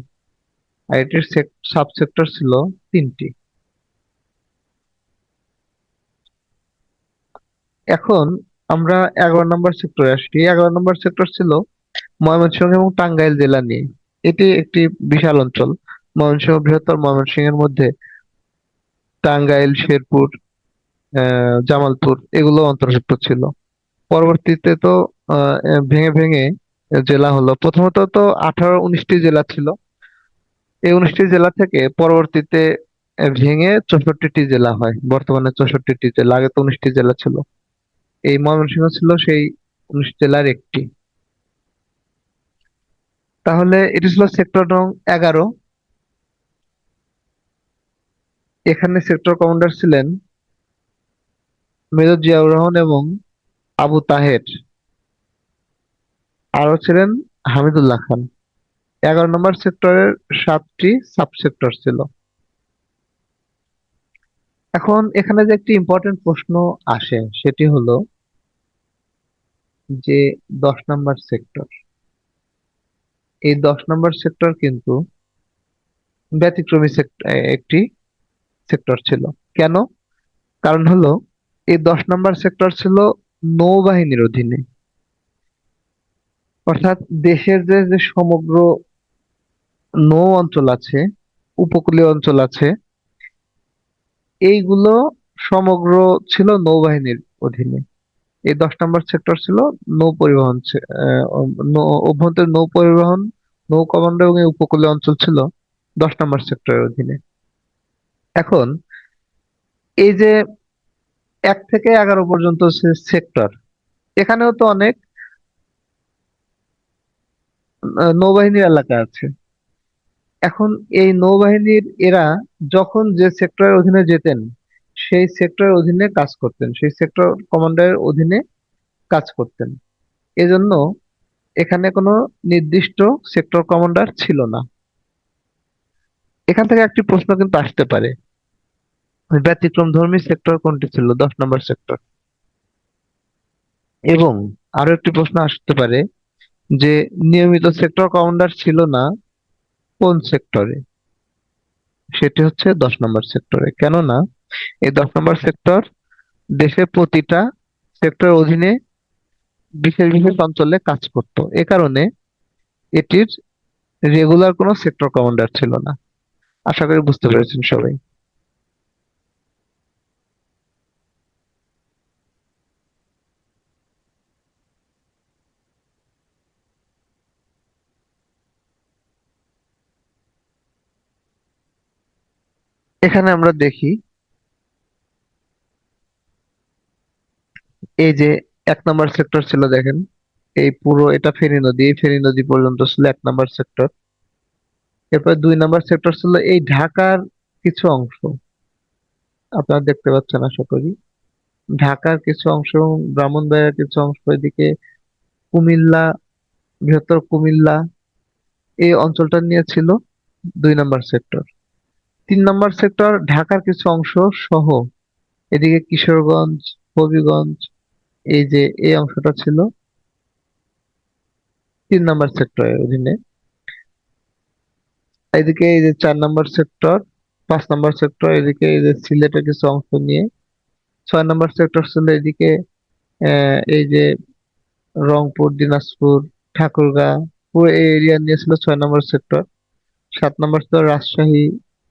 আর এটির সাব সেক্টর ছিল 3টি। এখন আমরা 11 নম্বর সেক্টরে আসি। 11 নম্বর সেক্টর ছিল ময়মনসিংহ এবং টাঙ্গাইল জেলা নিয়ে। এটি একটি বিশাল অঞ্চল। ময়মনসিংহ বৃহত্তর, ময়মনসিংহের মধ্যে টাঙ্গাইল, শেরপুর, জামালপুর এগুলো অন্তর্ভুক্ত ছিল। পরবর্তীতে তো ভেঙে ভেঙে জেলা হলো। প্রথমত তো 18-19টি জেলা ছিল। এই 19টি জেলা থেকে পরবর্তীতে ভেঙে 64টি জেলা হয়। বর্তমানে 64টি জেলা, আগে তো 19টি জেলা ছিল। এই ময়মনসিংহ ছিল সেই 19 জেলার একটি। তাহলে এটি ছিল সেক্টর নং 11। এখানে সেক্টর কমান্ডার ছিলেন মেজর জিয়াউর রহমান এবং আবু তাহের, আরো ছিলেন হামিদুল্লাহ খান। 11 নম্বর সেক্টরের 7টি সাব সেক্টর ছিল। এখন এখানে যে একটি ইম্পর্টেন্ট প্রশ্ন আসে সেটি হলো যে 10 নম্বর সেক্টর। এই 10 নম্বর সেক্টর কিন্তু ব্যতিক্রমী একটি সেক্টর ছিল। কেন? কারণ হলো এই 10 নম্বর সেক্টর ছিল নৌবাহিনীর অধীনে। অর্থাৎ দেশের যে যে সমগ্র নৌ অঞ্চল আছে, উপকূলীয় অঞ্চল আছে, এইগুলো সমগ্র ছিল নৌবাহিনীর অধীনে। এই 10 নম্বর সেক্টর ছিল নৌ পরিবহন, অভ্যন্তরীণ নৌ পরিবহন, নৌ কমান্ডো এবং এই উপকূলীয় অঞ্চল ছিল 10 নম্বর সেক্টরের অধীনে। এখন এই যে 1 থেকে 11 পর্যন্ত সেক্টর, এখানেও তো অনেক নৌবাহিনীর এলাকা আছে। এখন এই নৌবাহিনীর এরা যখন যে সেক্টরের অধীনে যেতেন, সেই সেক্টরের অধীনে কাজ করতেন, সেই সেক্টর কমান্ডারের অধীনে কাজ করতেন। এজন্য এখানে কোনো নির্দিষ্ট সেক্টর কমান্ডার ছিল না। এখান থেকে একটি প্রশ্ন কিন্তু আসতে পারে, ব্যতিক্রমধর্মী সেক্টর কোনটি ছিল? 10 নম্বর সেক্টর। এবং আরো একটি প্রশ্ন আসতে পারে যে নিয়মিত সেক্টর কমান্ডার ছিল না কোন সেক্টরে? সেটি হচ্ছে 10 নম্বর সেক্টরে। কেননা এই 10 নম্বর সেক্টর দেশের প্রতিটা সেক্টরের অধীনে বিশেষ বিশেষ অঞ্চলে কাজ করত। এ কারণে এটির রেগুলার কোনো সেক্টর কমান্ডার ছিল না। আশা করি বুঝতে পেরেছেন সবাই। এখানে আমরা দেখি এই যে 1 নম্বর সেক্টর ছিল, দেখেন এই পুরো এটা ফেনী নদী, এই ফেনী নদী পর্যন্ত ছিল 1 নম্বর সেক্টর। এরপর 2 নম্বর সেক্টর ছিল এই ঢাকার কিছু অংশ, আপনারা দেখতে পাচ্ছেন আশা করি। ঢাকার কিছু অংশ এবং ব্রাহ্মণবাড়িয়ার কিছু অংশ, এদিকে কুমিল্লা, বৃহত্তর কুমিল্লা, এই অঞ্চলটা নিয়ে ছিল 2 নম্বর সেক্টর। 3 নম্বর সেক্টর ঢাকার কিছু অংশ সহ এদিকে কিশোরগঞ্জ, হবিগঞ্জ, এই যে এই অংশটা ছিল 3 নম্বর সেক্টরের অধীনে। এদিকে এই যে 4 নম্বর সেক্টর, 5 নম্বর সেক্টর, এদিকে এই যে সিলেটের কিছু অংশ নিয়ে। 6 নম্বর সেক্টর ছিল এদিকে এই যে রংপুর, দিনাজপুর, ঠাকুরগাঁও, পুরো এই এরিয়া নিয়ে ছিল 6 নম্বর সেক্টর। 7 নম্বর ছিল রাজশাহী,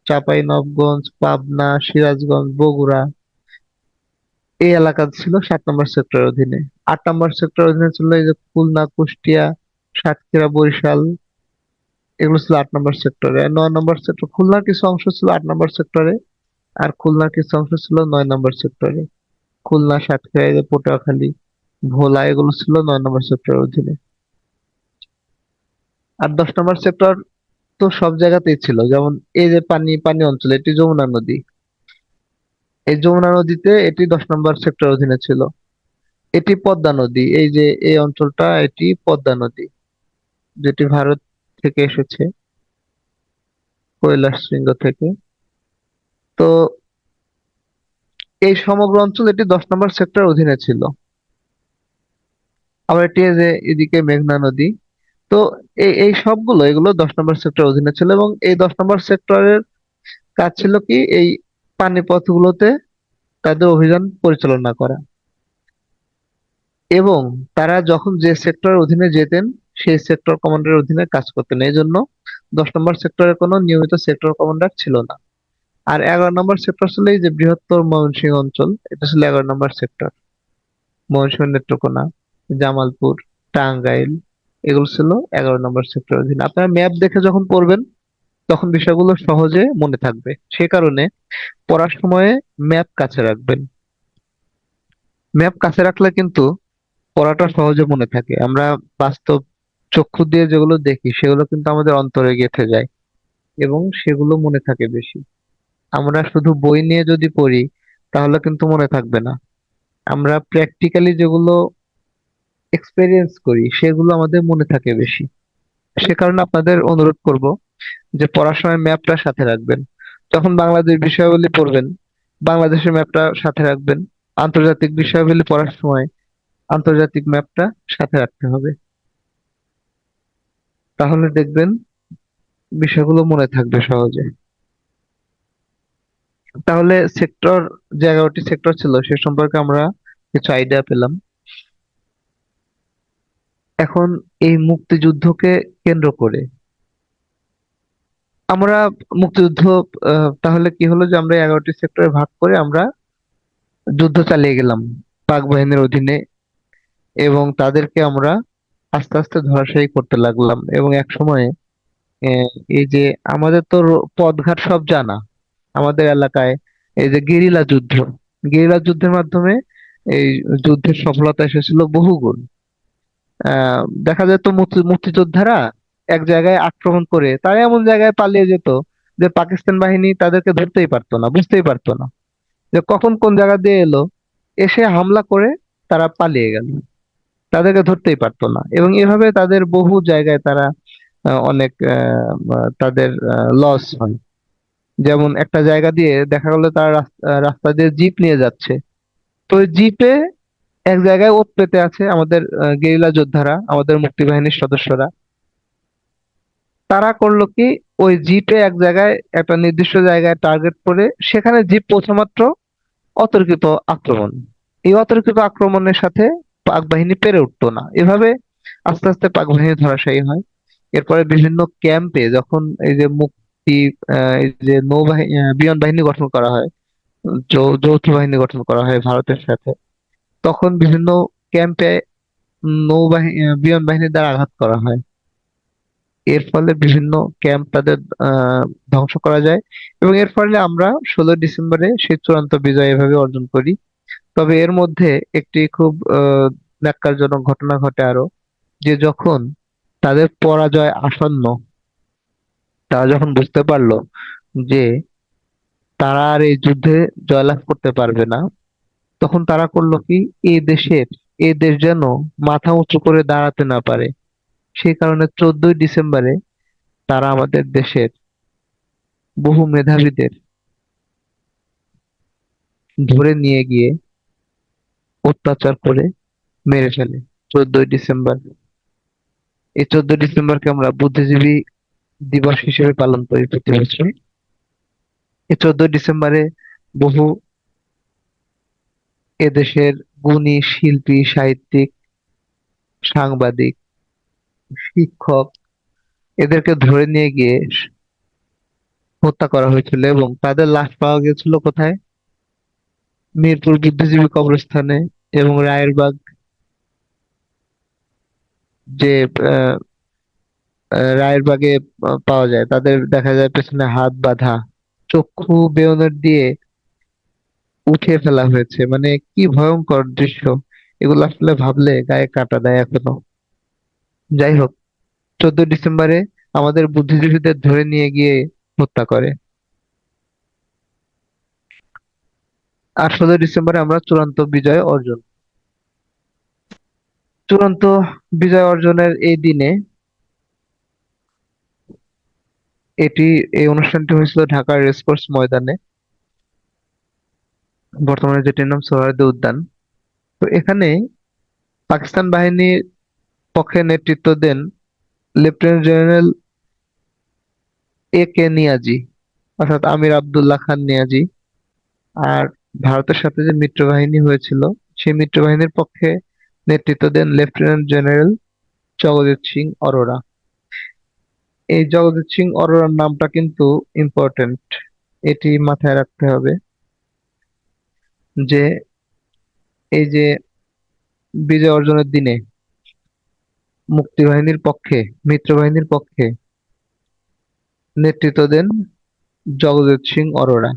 চাঁপাইনবাবগঞ্জ, পাবনা, সিরাজগঞ্জ, বগুড়া, এই এলাকা ছিল 7 নম্বর সেক্টরের অধীনে। 8 নম্বর সেক্টরের অধীনে ছিল এই যে খুলনা, কুষ্টিয়া, সাতক্ষীরা, বরিশাল, এগুলো ছিল 8 নম্বর সেক্টরে। 9 নম্বর সেক্টর, খুলনার কিছু অংশ ছিল 8 নম্বর সেক্টরে, আর খুলনার কিছু অংশ ছিল 9 নম্বর সেক্টরে। খুলনা, সাতক্ষীরা, এই যে পটুয়াখালী, ভোলা, এগুলো ছিল 9 নম্বর সেক্টরের অধীনে। আর 10 নম্বর সেক্টর তো সব জায়গাতেই ছিল, যেমন এই যে পানি পানি অঞ্চল, এটি যমুনা নদী। এই যমুনা নদীতে এটি 10 নম্বর সেক্টরের অধীনে ছিল। এটি পদ্মা নদী, এই যে এই অঞ্চলটা, এটি পদ্মা নদী, যেটি ভারত থেকে এসেছে, কৈলাসশৃঙ্গ থেকে। তো এই সমগ্র অঞ্চল এটি 10 নম্বর সেক্টরের অধীনে ছিল। আবার এটি এই যে এদিকে মেঘনা নদী। তো এই সবগুলো, এগুলো 10 নম্বর সেক্টরের অধীনে ছিল, এবং এই 10 নম্বর সেক্টরের কাজ ছিল কি, এই পানিপথগুলোতে তাদের অভিযান পরিচালনা করা, এবং তারা যখন যে সেক্টরের অধীনে যেতেন সেই সেক্টর কমান্ডারের অধীনে কাজ করতেন। এই জন্য 10 নম্বর সেক্টরের কোনো নিয়মিত সেক্টর কমান্ডার ছিল না। আর 11 নম্বর সেক্টর ছিল এই যে বৃহত্তর ময়মনসিংহ অঞ্চল, এটা ছিল 11 নম্বর সেক্টর। ময়মনসিংহ, নেত্রকোনা, জামালপুর, টাঙ্গাইল, এগুলো ছিল 11 নম্বর সেক্টরের অধীনে। আপনারা ম্যাপ দেখে যখন পড়বেন তখন বিষয়গুলো সহজে মনে থাকবে, সে কারণে পড়ার সময়ে ম্যাপ কাছে রাখবেন। ম্যাপ কাছে রাখলে কিন্তু পড়াটা সহজে মনে থাকে। আমরা বাস্তব চক্ষু দিয়ে যেগুলো দেখি সেগুলো কিন্তু আমাদের অন্তরে গেঁথে যায়, এবং সেগুলো মনে থাকে বেশি। আমরা শুধু বই নিয়ে যদি পড়ি তাহলে কিন্তু মনে থাকবে না। আমরা প্র্যাকটিক্যালি যেগুলো এক্সপেরিয়েন্স করি সেগুলো আমাদের মনে থাকে বেশি। সে কারণে আপনাদের অনুরোধ করব যে পড়ার সময় ম্যাপটা সাথে রাখবেন। যখন বাংলাদেশ বিষয়াবলী পড়বেন, বাংলাদেশের ম্যাপটা সাথে রাখবেন। আন্তর্জাতিক বিষয়াবলী পড়ার সময় আন্তর্জাতিক ম্যাপটা সাথে রাখতে হবে। তাহলে দেখবেন বিষয়গুলো মনে থাকবে সহজে। তাহলে সেক্টর, যে 11টি সেক্টর ছিল সে সম্পর্কে আমরা কিছু আইডিয়া পেলাম। এখন এই মুক্তিযুদ্ধকে কেন্দ্র করে আমরা মুক্তিযুদ্ধ, তাহলে কি হলো যে আমরা 11টি সেক্টরে ভাগ করে আমরা যুদ্ধ চালিয়ে গেলাম পাক বাহিনীর অধীনে, এবং তাদেরকে আমরা আস্তে আস্তে ধরাশায়ী করতে লাগলাম। এবং এক সময়ে এই যে আমাদের তো পথঘাট সব জানা, আমাদের এলাকায় এই যে গেরিলা যুদ্ধের মাধ্যমে এই যুদ্ধের সফলতা এসেছিল বহুগুণ। দেখা যেত মুক্তিযোদ্ধারা এক জায়গায় আক্রমণ করে তারা এমন জায়গায় পালিয়ে যেত যে পাকিস্তান বাহিনী তাদেরকে ধরতেই পারতো না, বুঝতেই পারতো না যে কখন কোন জায়গা দিয়ে এলো, এসে হামলা করে তারা পালিয়ে গেল, তাদেরকে ধরতেই পারতো না। এবং এভাবে তাদের বহু জায়গায় তারা অনেক তাদের লস হয়। যেমন একটা জায়গা দিয়ে দেখা গেলো তারা রাস্তা দিয়ে জিপ নিয়ে যাচ্ছে, তো ওই জিপে এক জায়গায় ওত পেতে আছে আমাদের গেরিলা যোদ্ধারা, আমাদের মুক্তিবাহিনীর সদস্যরা। তারা করলো কি, ওই জিপে এক জায়গায় একটা নির্দিষ্ট জায়গায় টার্গেট করে সেখানে জিপ পৌঁছামাত্র অতর্কিত আক্রমণ। এই অতর্কিত আক্রমণের সাথে পাক বাহিনী পেরে উঠতো না। এভাবে আস্তে আস্তে পাক বাহিনী ধরাশায়ী হয়। এরপরে বিভিন্ন ক্যাম্পে যখন এই যে এই যে নৌবাহিনী, বিমান বাহিনী গঠন করা হয়, যৌথ বাহিনী গঠন করা হয় ভারতের সাথে, তখন বিভিন্ন ক্যাম্পে নৌবাহিনী, বিমান বাহিনীর দ্বারা আঘাত করা হয়। এর ফলে বিভিন্ন ক্যাম্প তাদের ধ্বংস করা যায়, এবং এর ফলে আমরা 16 ডিসেম্বরে সেই চূড়ান্ত বিজয় এভাবে অর্জন করি। তবে এর মধ্যে একটি খুব ন্যক্কারজনক ঘটনা ঘটে আরো, যে যখন তাদের পরাজয় আসন্ন, তারা যখন বুঝতে পারলো যে তারা আর এই যুদ্ধে জয়লাভ করতে পারবে না, তখন তারা করলো কি, এই দেশ যেন মাথা উঁচু করে দাঁড়াতে না পারে, সেই কারণে 14ই ডিসেম্বরে তারা আমাদের দেশের বহু মেধাবীদের ধরে নিয়ে গিয়ে অত্যাচার করে মেরে ফেলে। 14ই ডিসেম্বর এই 14 ডিসেম্বরকে আমরা বুদ্ধিজীবী দিবস হিসেবে পালন করি প্রতি বছর। এই 14 ডিসেম্বরে বহু এদেশের গুণী শিল্পী, সাহিত্যিক, সাংবাদিক, শিক্ষক এদেরকে ধরে নিয়ে গিয়ে হত্যা করা হয়েছিল এবং তাদের লাশ পাওয়া গিয়েছিল কোথায়? মিরপুর বুদ্ধিজীবী কবরস্থানে এবং রায়েরবাগ যে আহ, রায়েরবাগে পাওয়া যায়। তাদের দেখা যায় পেছনে হাত বাঁধা, চক্ষু বেয়নেট দিয়ে উঠিয়ে ফেলা হয়েছে। মানে কি ভয়ঙ্কর দৃশ্য! এগুলো আসলে ভাবলে গায়ে কাঁটা দেয় এখনো। যাই হোক, 14 ডিসেম্বরে আমাদের বুদ্ধিজীবীদের ধরে নিয়ে গিয়ে হত্যা করে। আর 16 ডিসেম্বরে আমরা চূড়ান্ত বিজয় অর্জনের এই দিনে এই অনুষ্ঠানটি হয়েছিল ঢাকার রেসকোর্স ময়দানে, বর্তমানে যেটির নাম সোহরাওয়ার্দী উদ্যান। তো এখানে পাকিস্তান বাহিনীর পক্ষে নেতৃত্ব দেন lieutenant general A K Niazi, অর্থাৎ আমির আব্দুল্লাহ খান নিয়াজি। আর ভারতের সাথে যে মিত্রবাহিনী হয়েছিল, সেই মিত্রবাহিনীর পক্ষে নেতৃত্ব দেন লেফটেন্যান্ট জেনারেল জগজিৎ সিং অরোরা। এই জগজিৎ সিং অরোরার নামটা কিন্তু ইম্পর্টেন্ট, এটি মাথায় রাখতে হবে যে এই যে বিজয় অর্জনের দিনে মিত্রবাহিনীর পক্ষে নেতৃত্ব দেন জগজিৎ সিং অরোরা।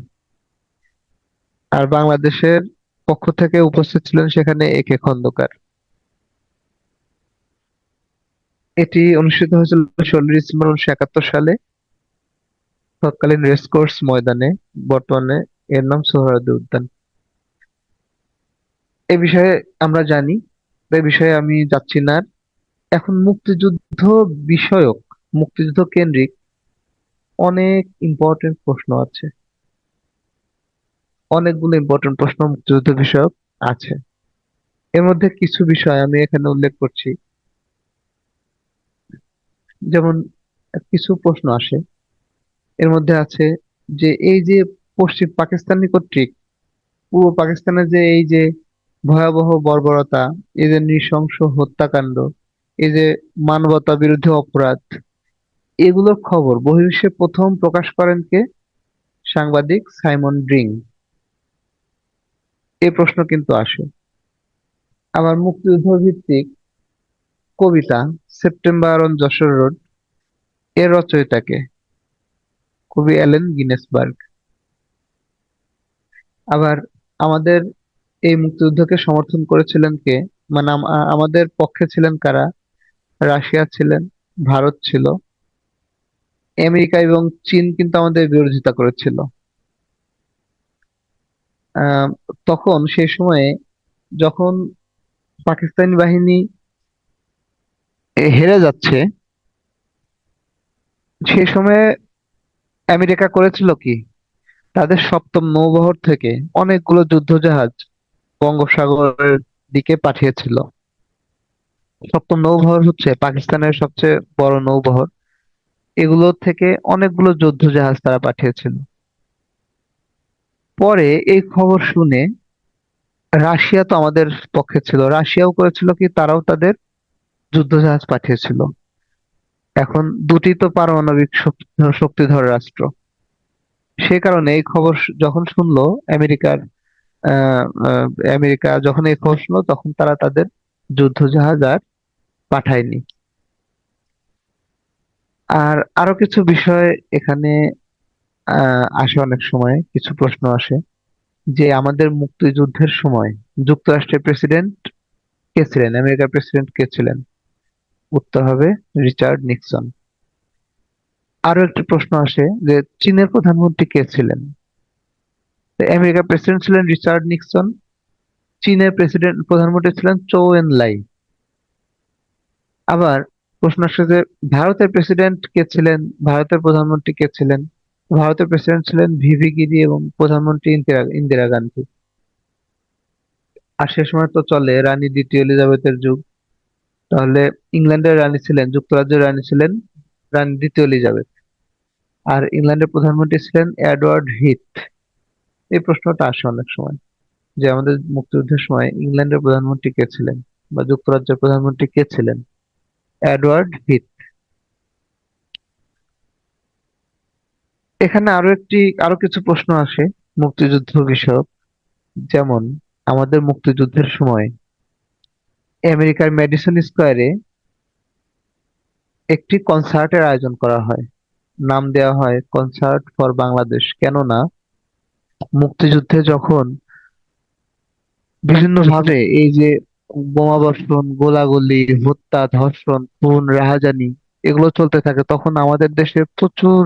আর বাংলাদেশের পক্ষ থেকে উপস্থিত ছিলেন সেখানে A K খন্দকার। এটি অনুষ্ঠিত হয়েছিল 16 ডিসেম্বর 1971 সালে তৎকালীন রেসকোর্স ময়দানে, বর্তমানে এর নাম সোহরাওয়ার্দী উদ্যান। এই বিষয়ে আমরা জানি, এই বিষয়ে আমি যাচ্ছি না আর। এখন বিষয়ক মুক্তিযুদ্ধ কেন্দ্রিক অনেক ইম্পর্টেন্ট প্রশ্ন আছে, অনেকগুলো ইম্পর্টেন্ট প্রশ্ন মুক্তিযুদ্ধ বিষয়ক আছে। এর মধ্যে কিছু বিষয় আমি এখানে উল্লেখ করছি। যেমন কিছু প্রশ্ন আসে, এর মধ্যে আছে যে এই যে পশ্চিম পাকিস্তানি কর্তৃক পূর্ব পাকিস্তানের যে এই যে ভয়াবহ বর্বরতা, এই যে নৃশংস হত্যাকাণ্ড, এই যে মানবতা বিরোধী অপরাধ, এগুলোর খবর বহির্বিশ্বে প্রথম প্রকাশ করেন কে? সাংবাদিক সাইমন ড্রিং। এই প্রশ্ন কিন্তু আসে। আবার মুক্তিযুদ্ধ ভিত্তিক কবিতা সেপ্টেম্বর অন যশোর রোড, এর রচয়িতাকে? কবি অ্যালেন গিনেসবার্গ। আবার আমাদের এই মুক্তিযুদ্ধকে সমর্থন করেছিলেন কে? মানে আমাদের পক্ষে ছিলেন কারা? রাশিয়া ছিলেন, ভারত ছিল, আমেরিকা এবং চীন কিন্তু আমাদের বিরোধিতা করেছিল। আহ, তখন সেই সময়ে যখন পাকিস্তানি বাহিনী হেরে যাচ্ছে, সেই সময়ে আমেরিকা করেছিল কি? তাদের সপ্তম নৌবহর থেকে অনেকগুলো যুদ্ধজাহাজ বঙ্গোপসাগরের দিকে পাঠিয়েছিল। সপ্তম নৌবহর হচ্ছে পাকিস্তানের সবচেয়ে বড় নৌবহর। এগুলো থেকে অনেকগুলো যুদ্ধজাহাজ তারা পাঠিয়েছিল। পরে এই খবর শুনে রাশিয়া তো আমাদের পক্ষে ছিল, রাশিয়াও করেছিল কি? তারাও তাদের যুদ্ধজাহাজ পাঠিয়েছিল। এখন দুটি তো পারমাণবিক শক্তিধর রাষ্ট্র, সে কারণে এই খবর যখন শুনলো আমেরিকার আহ, আহ, আমেরিকা যখন এই খবর শুনলো, তখন তারা তাদের যুদ্ধজাহাজ আর পাঠায়নি। আর আরো কিছু বিষয় এখানে আসে, অনেক সময় কিছু প্রশ্ন আসে যে আমাদের মুক্তিযুদ্ধের সময় যুক্তরাষ্ট্রের প্রেসিডেন্ট কে ছিলেন, আমেরিকার প্রেসিডেন্ট কে ছিলেন? উত্তর হবে রিচার্ড নিক্সন। আরো একটি প্রশ্ন আসে যে চীনের প্রধানমন্ত্রী কে ছিলেন? তো আমেরিকার প্রেসিডেন্ট ছিলেন রিচার্ড নিক্সন, চীনের প্রধানমন্ত্রী ছিলেন চৌ এন লাই। আবার প্রশ্ন আসে যে ভারতের প্রেসিডেন্ট কে ছিলেন, ভারতের প্রধানমন্ত্রী কে ছিলেন? ভারতের প্রেসিডেন্ট ছিলেন ভিভি গিরি এবং প্রধানমন্ত্রী ইন্দিরা গান্ধী। আর সে সময় তো চলে রানী দ্বিতীয় এলিজাবেথের যুগ। তাহলে ইংল্যান্ডের রানী ছিলেন, যুক্তরাজ্যের রানী ছিলেন রানী দ্বিতীয় এলিজাবেথ। আর ইংল্যান্ডের প্রধানমন্ত্রী ছিলেন এডওয়ার্ড হিথ। এই প্রশ্নটা আসে অনেক সময় যে আমাদের মুক্তিযুদ্ধের সময় ইংল্যান্ডের প্রধানমন্ত্রী কে ছিলেন বা যুক্তরাজ্যের প্রধানমন্ত্রী কে ছিলেন? Edward Heath. এখানে আরো কিছু প্রশ্ন আসে মুক্তিযুদ্ধ বিষয়ক। যেমন আমাদের মুক্তিযুদ্ধের সময় আমেরিকার ম্যাডিসন স্কয়ারে একটি কনসার্টের আয়োজন করা হয়, নাম দেওয়া হয় কনসার্ট ফর বাংলাদেশ। কেননা মুক্তিযুদ্ধে যখন বিভিন্ন ভাবে এই যে বোমাবর্ষণ, গোলাগুলি, হত্যা, ধর্ষণ, খুন, রাহাজানি এগুলো চলতে থাকে, তখন আমাদের দেশে প্রচুর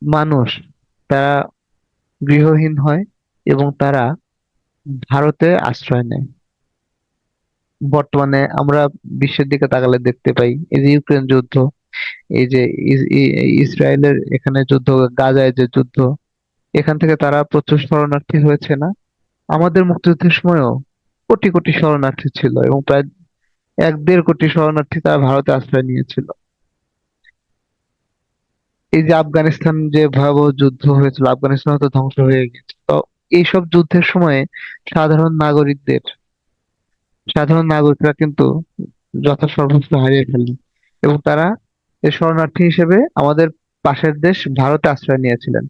মানুষ তারা গৃহহীন হয় এবং তারা ভারতে আশ্রয় নেয়। বর্তমানে আমরা বিশ্বের দিকে তাকালে দেখতে পাই এই যে ইউক্রেন যুদ্ধ, এই যে ইসরায়েলের এখানে যুদ্ধ, গাজায় যে যুদ্ধ, এখান থেকে তারা প্রচুর শরণার্থী হয়েছে না? আমাদের মুক্তিযুদ্ধের সময়ও কোটি কোটি শরণার্থী ছিল এবং প্রায় 1-1.5 কোটি শরণার্থী তারা ভারতে আশ্রয় নিয়েছিল। এই যে আফগানিস্তান যে ভয়াবহ যুদ্ধ হয়েছিল, আফগানিস্তান তো ধ্বংস হয়ে গেছে। তো এইসব যুদ্ধের সময়ে সাধারণ নাগরিকদের সাধারণ নাগরিকরা কিন্তু যথাসর্বস্ব হারিয়ে ফেলেন এবং তারা এই শরণার্থী হিসেবে আমাদের পাশের দেশ ভারতে আশ্রয় নিয়েছিলেন।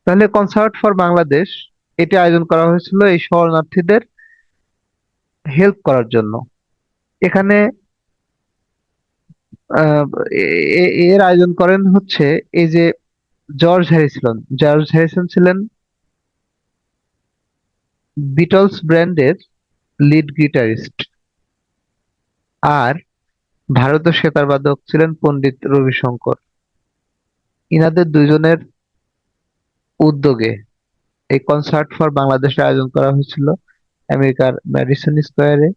তাহলে কনসার্ট ফর বাংলাদেশ এটি আয়োজন করা হয়েছিল এই শরণার্থীদের হেল্প করার জন্য। এখানে আহ, এর আয়োজন করেন হচ্ছে এই যে জর্জ হ্যারিসন ছিলেন বিটলস ব্র্যান্ডের লিড গিটারিস্ট, আর ভারতীয় সেতার বাদক ছিলেন পণ্ডিত রবিশঙ্কর। ইনাদের দুইজনের উদ্যোগে এই কনসার্ট ফর বাংলাদেশের আয়োজন করা হয়েছিল আমেরিকার ম্যাডিসন স্কয়ারে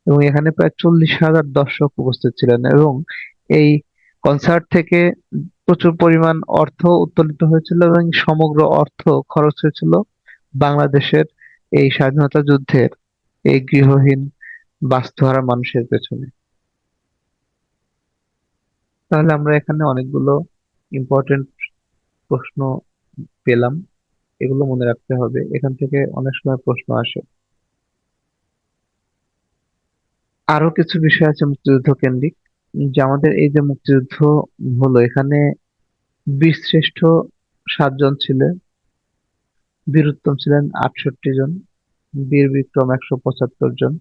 এবং এখানে প্রায় 40,000 দর্শক উপস্থিত ছিলেন এবং এই কনসার্ট থেকে প্রচুর পরিমাণ অর্থ উত্তোলিত হয়েছিল এবং সমগ্র অর্থ খরচ হয়েছিল বাংলাদেশের এই স্বাধীনতা যুদ্ধের এই গৃহহীন বাস্তুহারা মানুষের পেছনে। তাহলে আমরা এখানে অনেকগুলো ইম্পর্টেন্ট প্রশ্ন পেলাম, এগুলো মনে রাখতে হবে, এখান থেকে অনেক সময় প্রশ্ন আসে। আরো কিছু বিষয় আছে মুক্তিযুদ্ধ কেন্দ্রিক, যে আমাদের এই যে মুক্তিযুদ্ধ হলো, এখানে বীরশ্রেষ্ঠ 7 জন ছিলেন, বীরুত্তম ছিলেন 68 জন, বীর বিক্রম 175 জন,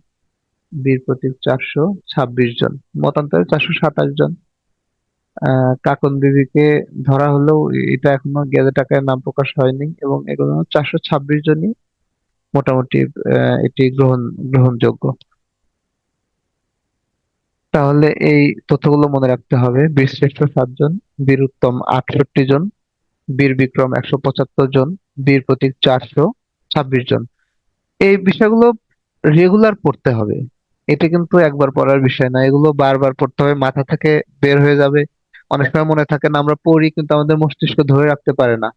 বীর প্রতীক 426 জন, মতান্তরে 427 জন। কাকন বিবিকে ধরা হলেও এটা এখনো গেজেট আকারে নাম প্রকাশ হয়নি এবং এগুলো 426 জনই মোটামুটি এটি গ্রহণযোগ্য। তাহলে এই তথ্যগুলো মনে রাখতে হবে: বীরশ্রেষ্ঠ 7 জন, বীর উত্তম 68 জন, বীর বিক্রম 175 জন, বীর প্রতীক 426 জন। এই বিষয়গুলো রেগুলার পড়তে হবে। এটা কিন্তু একবার পড়ার বিষয় না, এগুলো বারবার পড়তে হবে, মাথা থেকে বের হয়ে যাবে। অনেক সময় মনে থাকে না, আমরা পড়ি কিন্তু আমাদের মস্তিষ্ক ধরে রাখতে পারে না,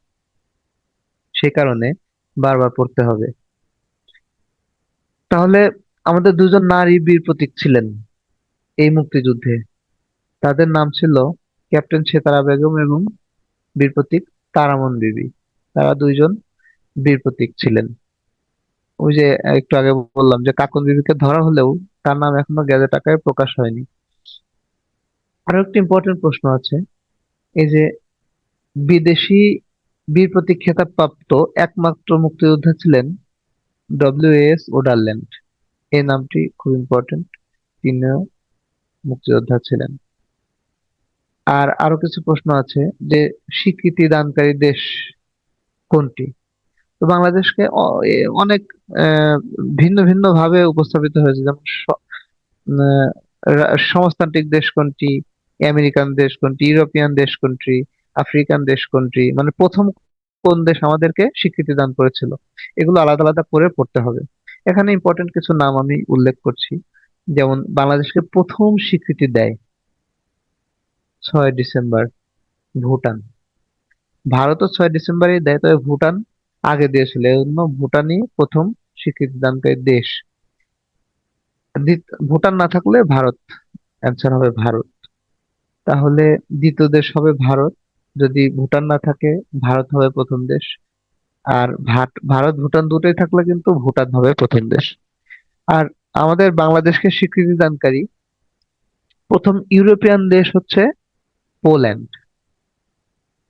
সেই কারণে বারবার পড়তে হবে। তাহলে আমাদের দুজন নারী বীর প্রতীক ছিলেন এই মুক্তিযুদ্ধে। তাদের নাম ছিল ক্যাপ্টেন সেতারা বেগম এবং বীর প্রতীক তারামন বিবি। তারা দুইজন বীর প্রতীক ছিলেন। ওই যে একটু আগে বললাম যে কাকন বিবিকে ধরা হলেও তার নাম এখনো গেজেট আকারে প্রকাশ হয়নি। আরো একটা ইম্পর্টেন্ট প্রশ্ন আছে, এই যে বিদেশি বীর প্রতীক খেতাব প্রাপ্ত একমাত্র মুক্তিযোদ্ধা ছিলেন ডব্লিউ.এস. ওডারল্যান্ড। এই নামটি খুব ইম্পর্টেন্ট, তিনিও মুক্তিযোদ্ধা ছিলেন। আর আরো কিছু প্রশ্ন আছে, যে স্বীকৃতি দানকারী দেশ কোনটি? তো বাংলাদেশকে অনেক ভিন্ন ভিন্ন ভাবে উপস্থাপিত হয়েছে, যেমন আহ, সমাজতান্ত্রিক দেশ কোনটি, আমেরিকান দেশ কোনটি, ইউরোপিয়ান দেশ কোনটি, আফ্রিকান দেশ কোনটি, মানে প্রথম কোন দেশ আমাদেরকে স্বীকৃতি দান করেছিল, এগুলো আলাদা আলাদা করে পড়তে হবে। এখানে ইম্পর্টেন্ট কিছু নাম আমি উল্লেখ করছি। যেমন বাংলাদেশকে প্রথম স্বীকৃতি দেয় 6 ডিসেম্বর ভুটান। ভারতও 6 ডিসেম্বরই দেয়, তবে ভুটান আগে দিয়েছিল, এই জন্য ভুটানই প্রথম স্বীকৃতি দানকারী দেশ। ভুটান না থাকলে ভারত, অ্যান্সার হবে ভারত। তাহলে দ্বিতীয় দেশ হবে ভারত। যদি ভুটান না থাকে, ভারত হবে প্রথম দেশ। আর ভারত ভুটান দুটোই থাকলে কিন্তু ভুটান হবে প্রথম দেশ। আর আমাদের বাংলাদেশকে স্বীকৃতি দানকারী প্রথম ইউরোপিয়ান দেশ হচ্ছে পোল্যান্ড।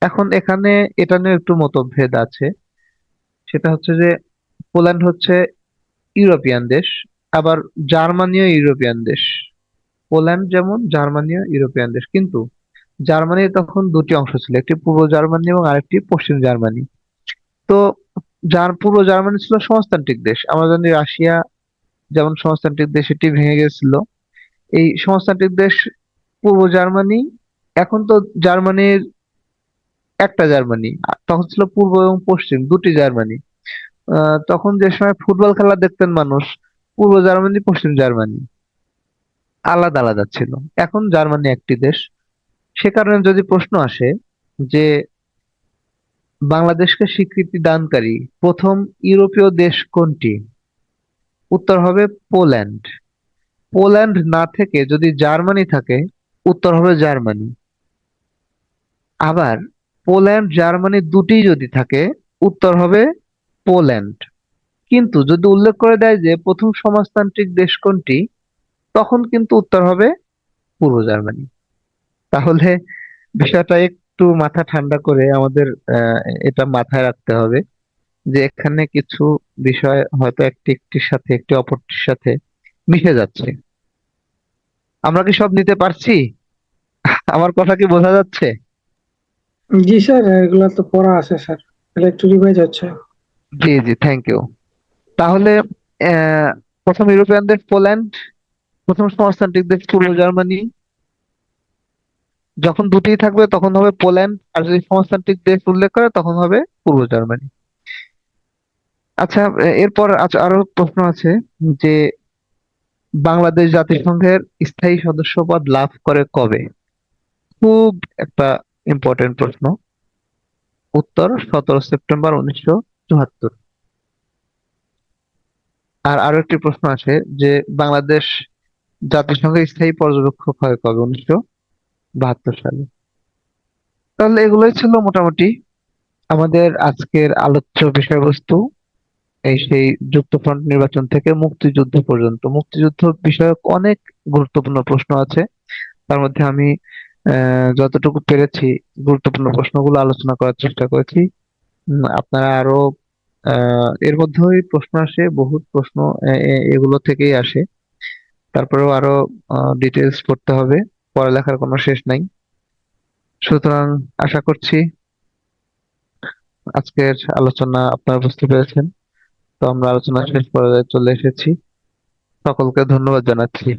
এখন এখানে এটা নিয়ে একটু মতভেদ আছে। সেটা হচ্ছে যে পোল্যান্ড হচ্ছে ইউরোপিয়ান দেশ, আবার জার্মানিও ইউরোপিয়ান দেশ। পোল্যান্ড যেমন, জার্মানিও ইউরোপিয়ান দেশ, কিন্তু জার্মানির তখন দুটি অংশ ছিল, একটি পূর্ব জার্মানি এবং আরেকটি পশ্চিম জার্মানি। তো যার পূর্ব জার্মানি ছিল সমাজতান্ত্রিক দেশ, আমরা জানি রাশিয়া যেমন সমাজতান্ত্রিক দেশ, এটি ভেঙে গেছিল। এই সমাজতান্ত্রিক দেশ পূর্ব জার্মানি, এখন তো জার্মানির একটা জার্মানি, তখন ছিল পূর্ব এবং পশ্চিম দুটি জার্মানি। তখন যে সময় ফুটবল খেলা দেখতেন মানুষ, পূর্ব জার্মানি পশ্চিম জার্মানি আলাদা আলাদা ছিল। এখন জার্মানি একটি দেশ। সে কারণে যদি প্রশ্ন আসে যে বাংলাদেশকে স্বীকৃতি দানকারী প্রথম ইউরোপীয় দেশ কোনটি, উত্তর হবে পোল্যান্ড। পোল্যান্ড না থেকে যদি জার্মানি থাকে, উত্তর হবে জার্মানি। আবার পোল্যান্ড জার্মানি দুটি যদি থাকে, উত্তর হবে পোল্যান্ড। কিন্তু যদি উল্লেখ করে দেয় যে প্রথম সমাজতান্ত্রিক দেশ কোনটি, তখন কিন্তু উত্তর হবে পূর্ব জার্মানি। তাহলে বিষয়টা একটু মাথা ঠান্ডা করে আমাদের এটা মাথায় রাখতে হবে যে এখানে কিছু বিষয় হয়তো একটি একটির সাথে একটি অপরটির সাথে মিশে যাচ্ছে। আমরা কি সব নিতে পারছি? আমার কথা কি বোঝা যাচ্ছে? জি স্যার, এগুলা তো পড়া আছে স্যার, এটা একটু রিভাইজ হচ্ছে। জি জি, থ্যাংক ইউ। তাহলে আহ প্রথম ইউরোপিয়ান দেশ পোল্যান্ড, প্রথম সমাজতান্ত্রিক দেশ পূর্ব জার্মানি। যখন দুটিই থাকবে তখন হবে পোল্যান্ড, আর যদি সমাজতান্ত্রিক দেশ উল্লেখ করে তখন হবে পূর্ব জার্মানি। আচ্ছা, এরপর আরো প্রশ্ন আছে যে বাংলাদেশ জাতিসংঘের স্থায়ী সদস্য পদ লাভ করে কবে? খুব একটা ইম্পর্টেন্ট প্রশ্ন। উত্তর 17 সেপ্টেম্বর 1974। আর আরো একটি প্রশ্ন আছে যে বাংলাদেশ জাতিসংঘের স্থায়ী পর্যবেক্ষক হয় কবে? 1972 সালে। তাহলে এগুলোই ছিল মোটামুটি আমাদের আজকের আলোচ্য বিষয়বস্তু। এই সেই যুক্তফ্রন্ট নির্বাচন থেকে মুক্তিযুদ্ধ পর্যন্ত, মুক্তিযুদ্ধ বিষয়ক অনেক গুরুত্বপূর্ণ প্রশ্ন আছে। তার মধ্যে আমি যতটুকু পেরেছি গুরুত্বপূর্ণ প্রশ্নগুলো আলোচনা করার চেষ্টা করেছি। আপনারা আরো এর মধ্যেই প্রশ্ন আসে, বহুত প্রশ্ন এগুলো থেকেই আসে। তারপরেও আরো ডিটেলস পড়তে হবে, পড়ালেখার কোনো শেষ নাই। সুতরাং আশা করছি আজকের আলোচনা আপনারা বুঝতে পেরেছেন। তো আমরা আলোচনা শেষ পর্যায়ে চলে এসেছি। সকলকে ধন্যবাদ জানাচ্ছি।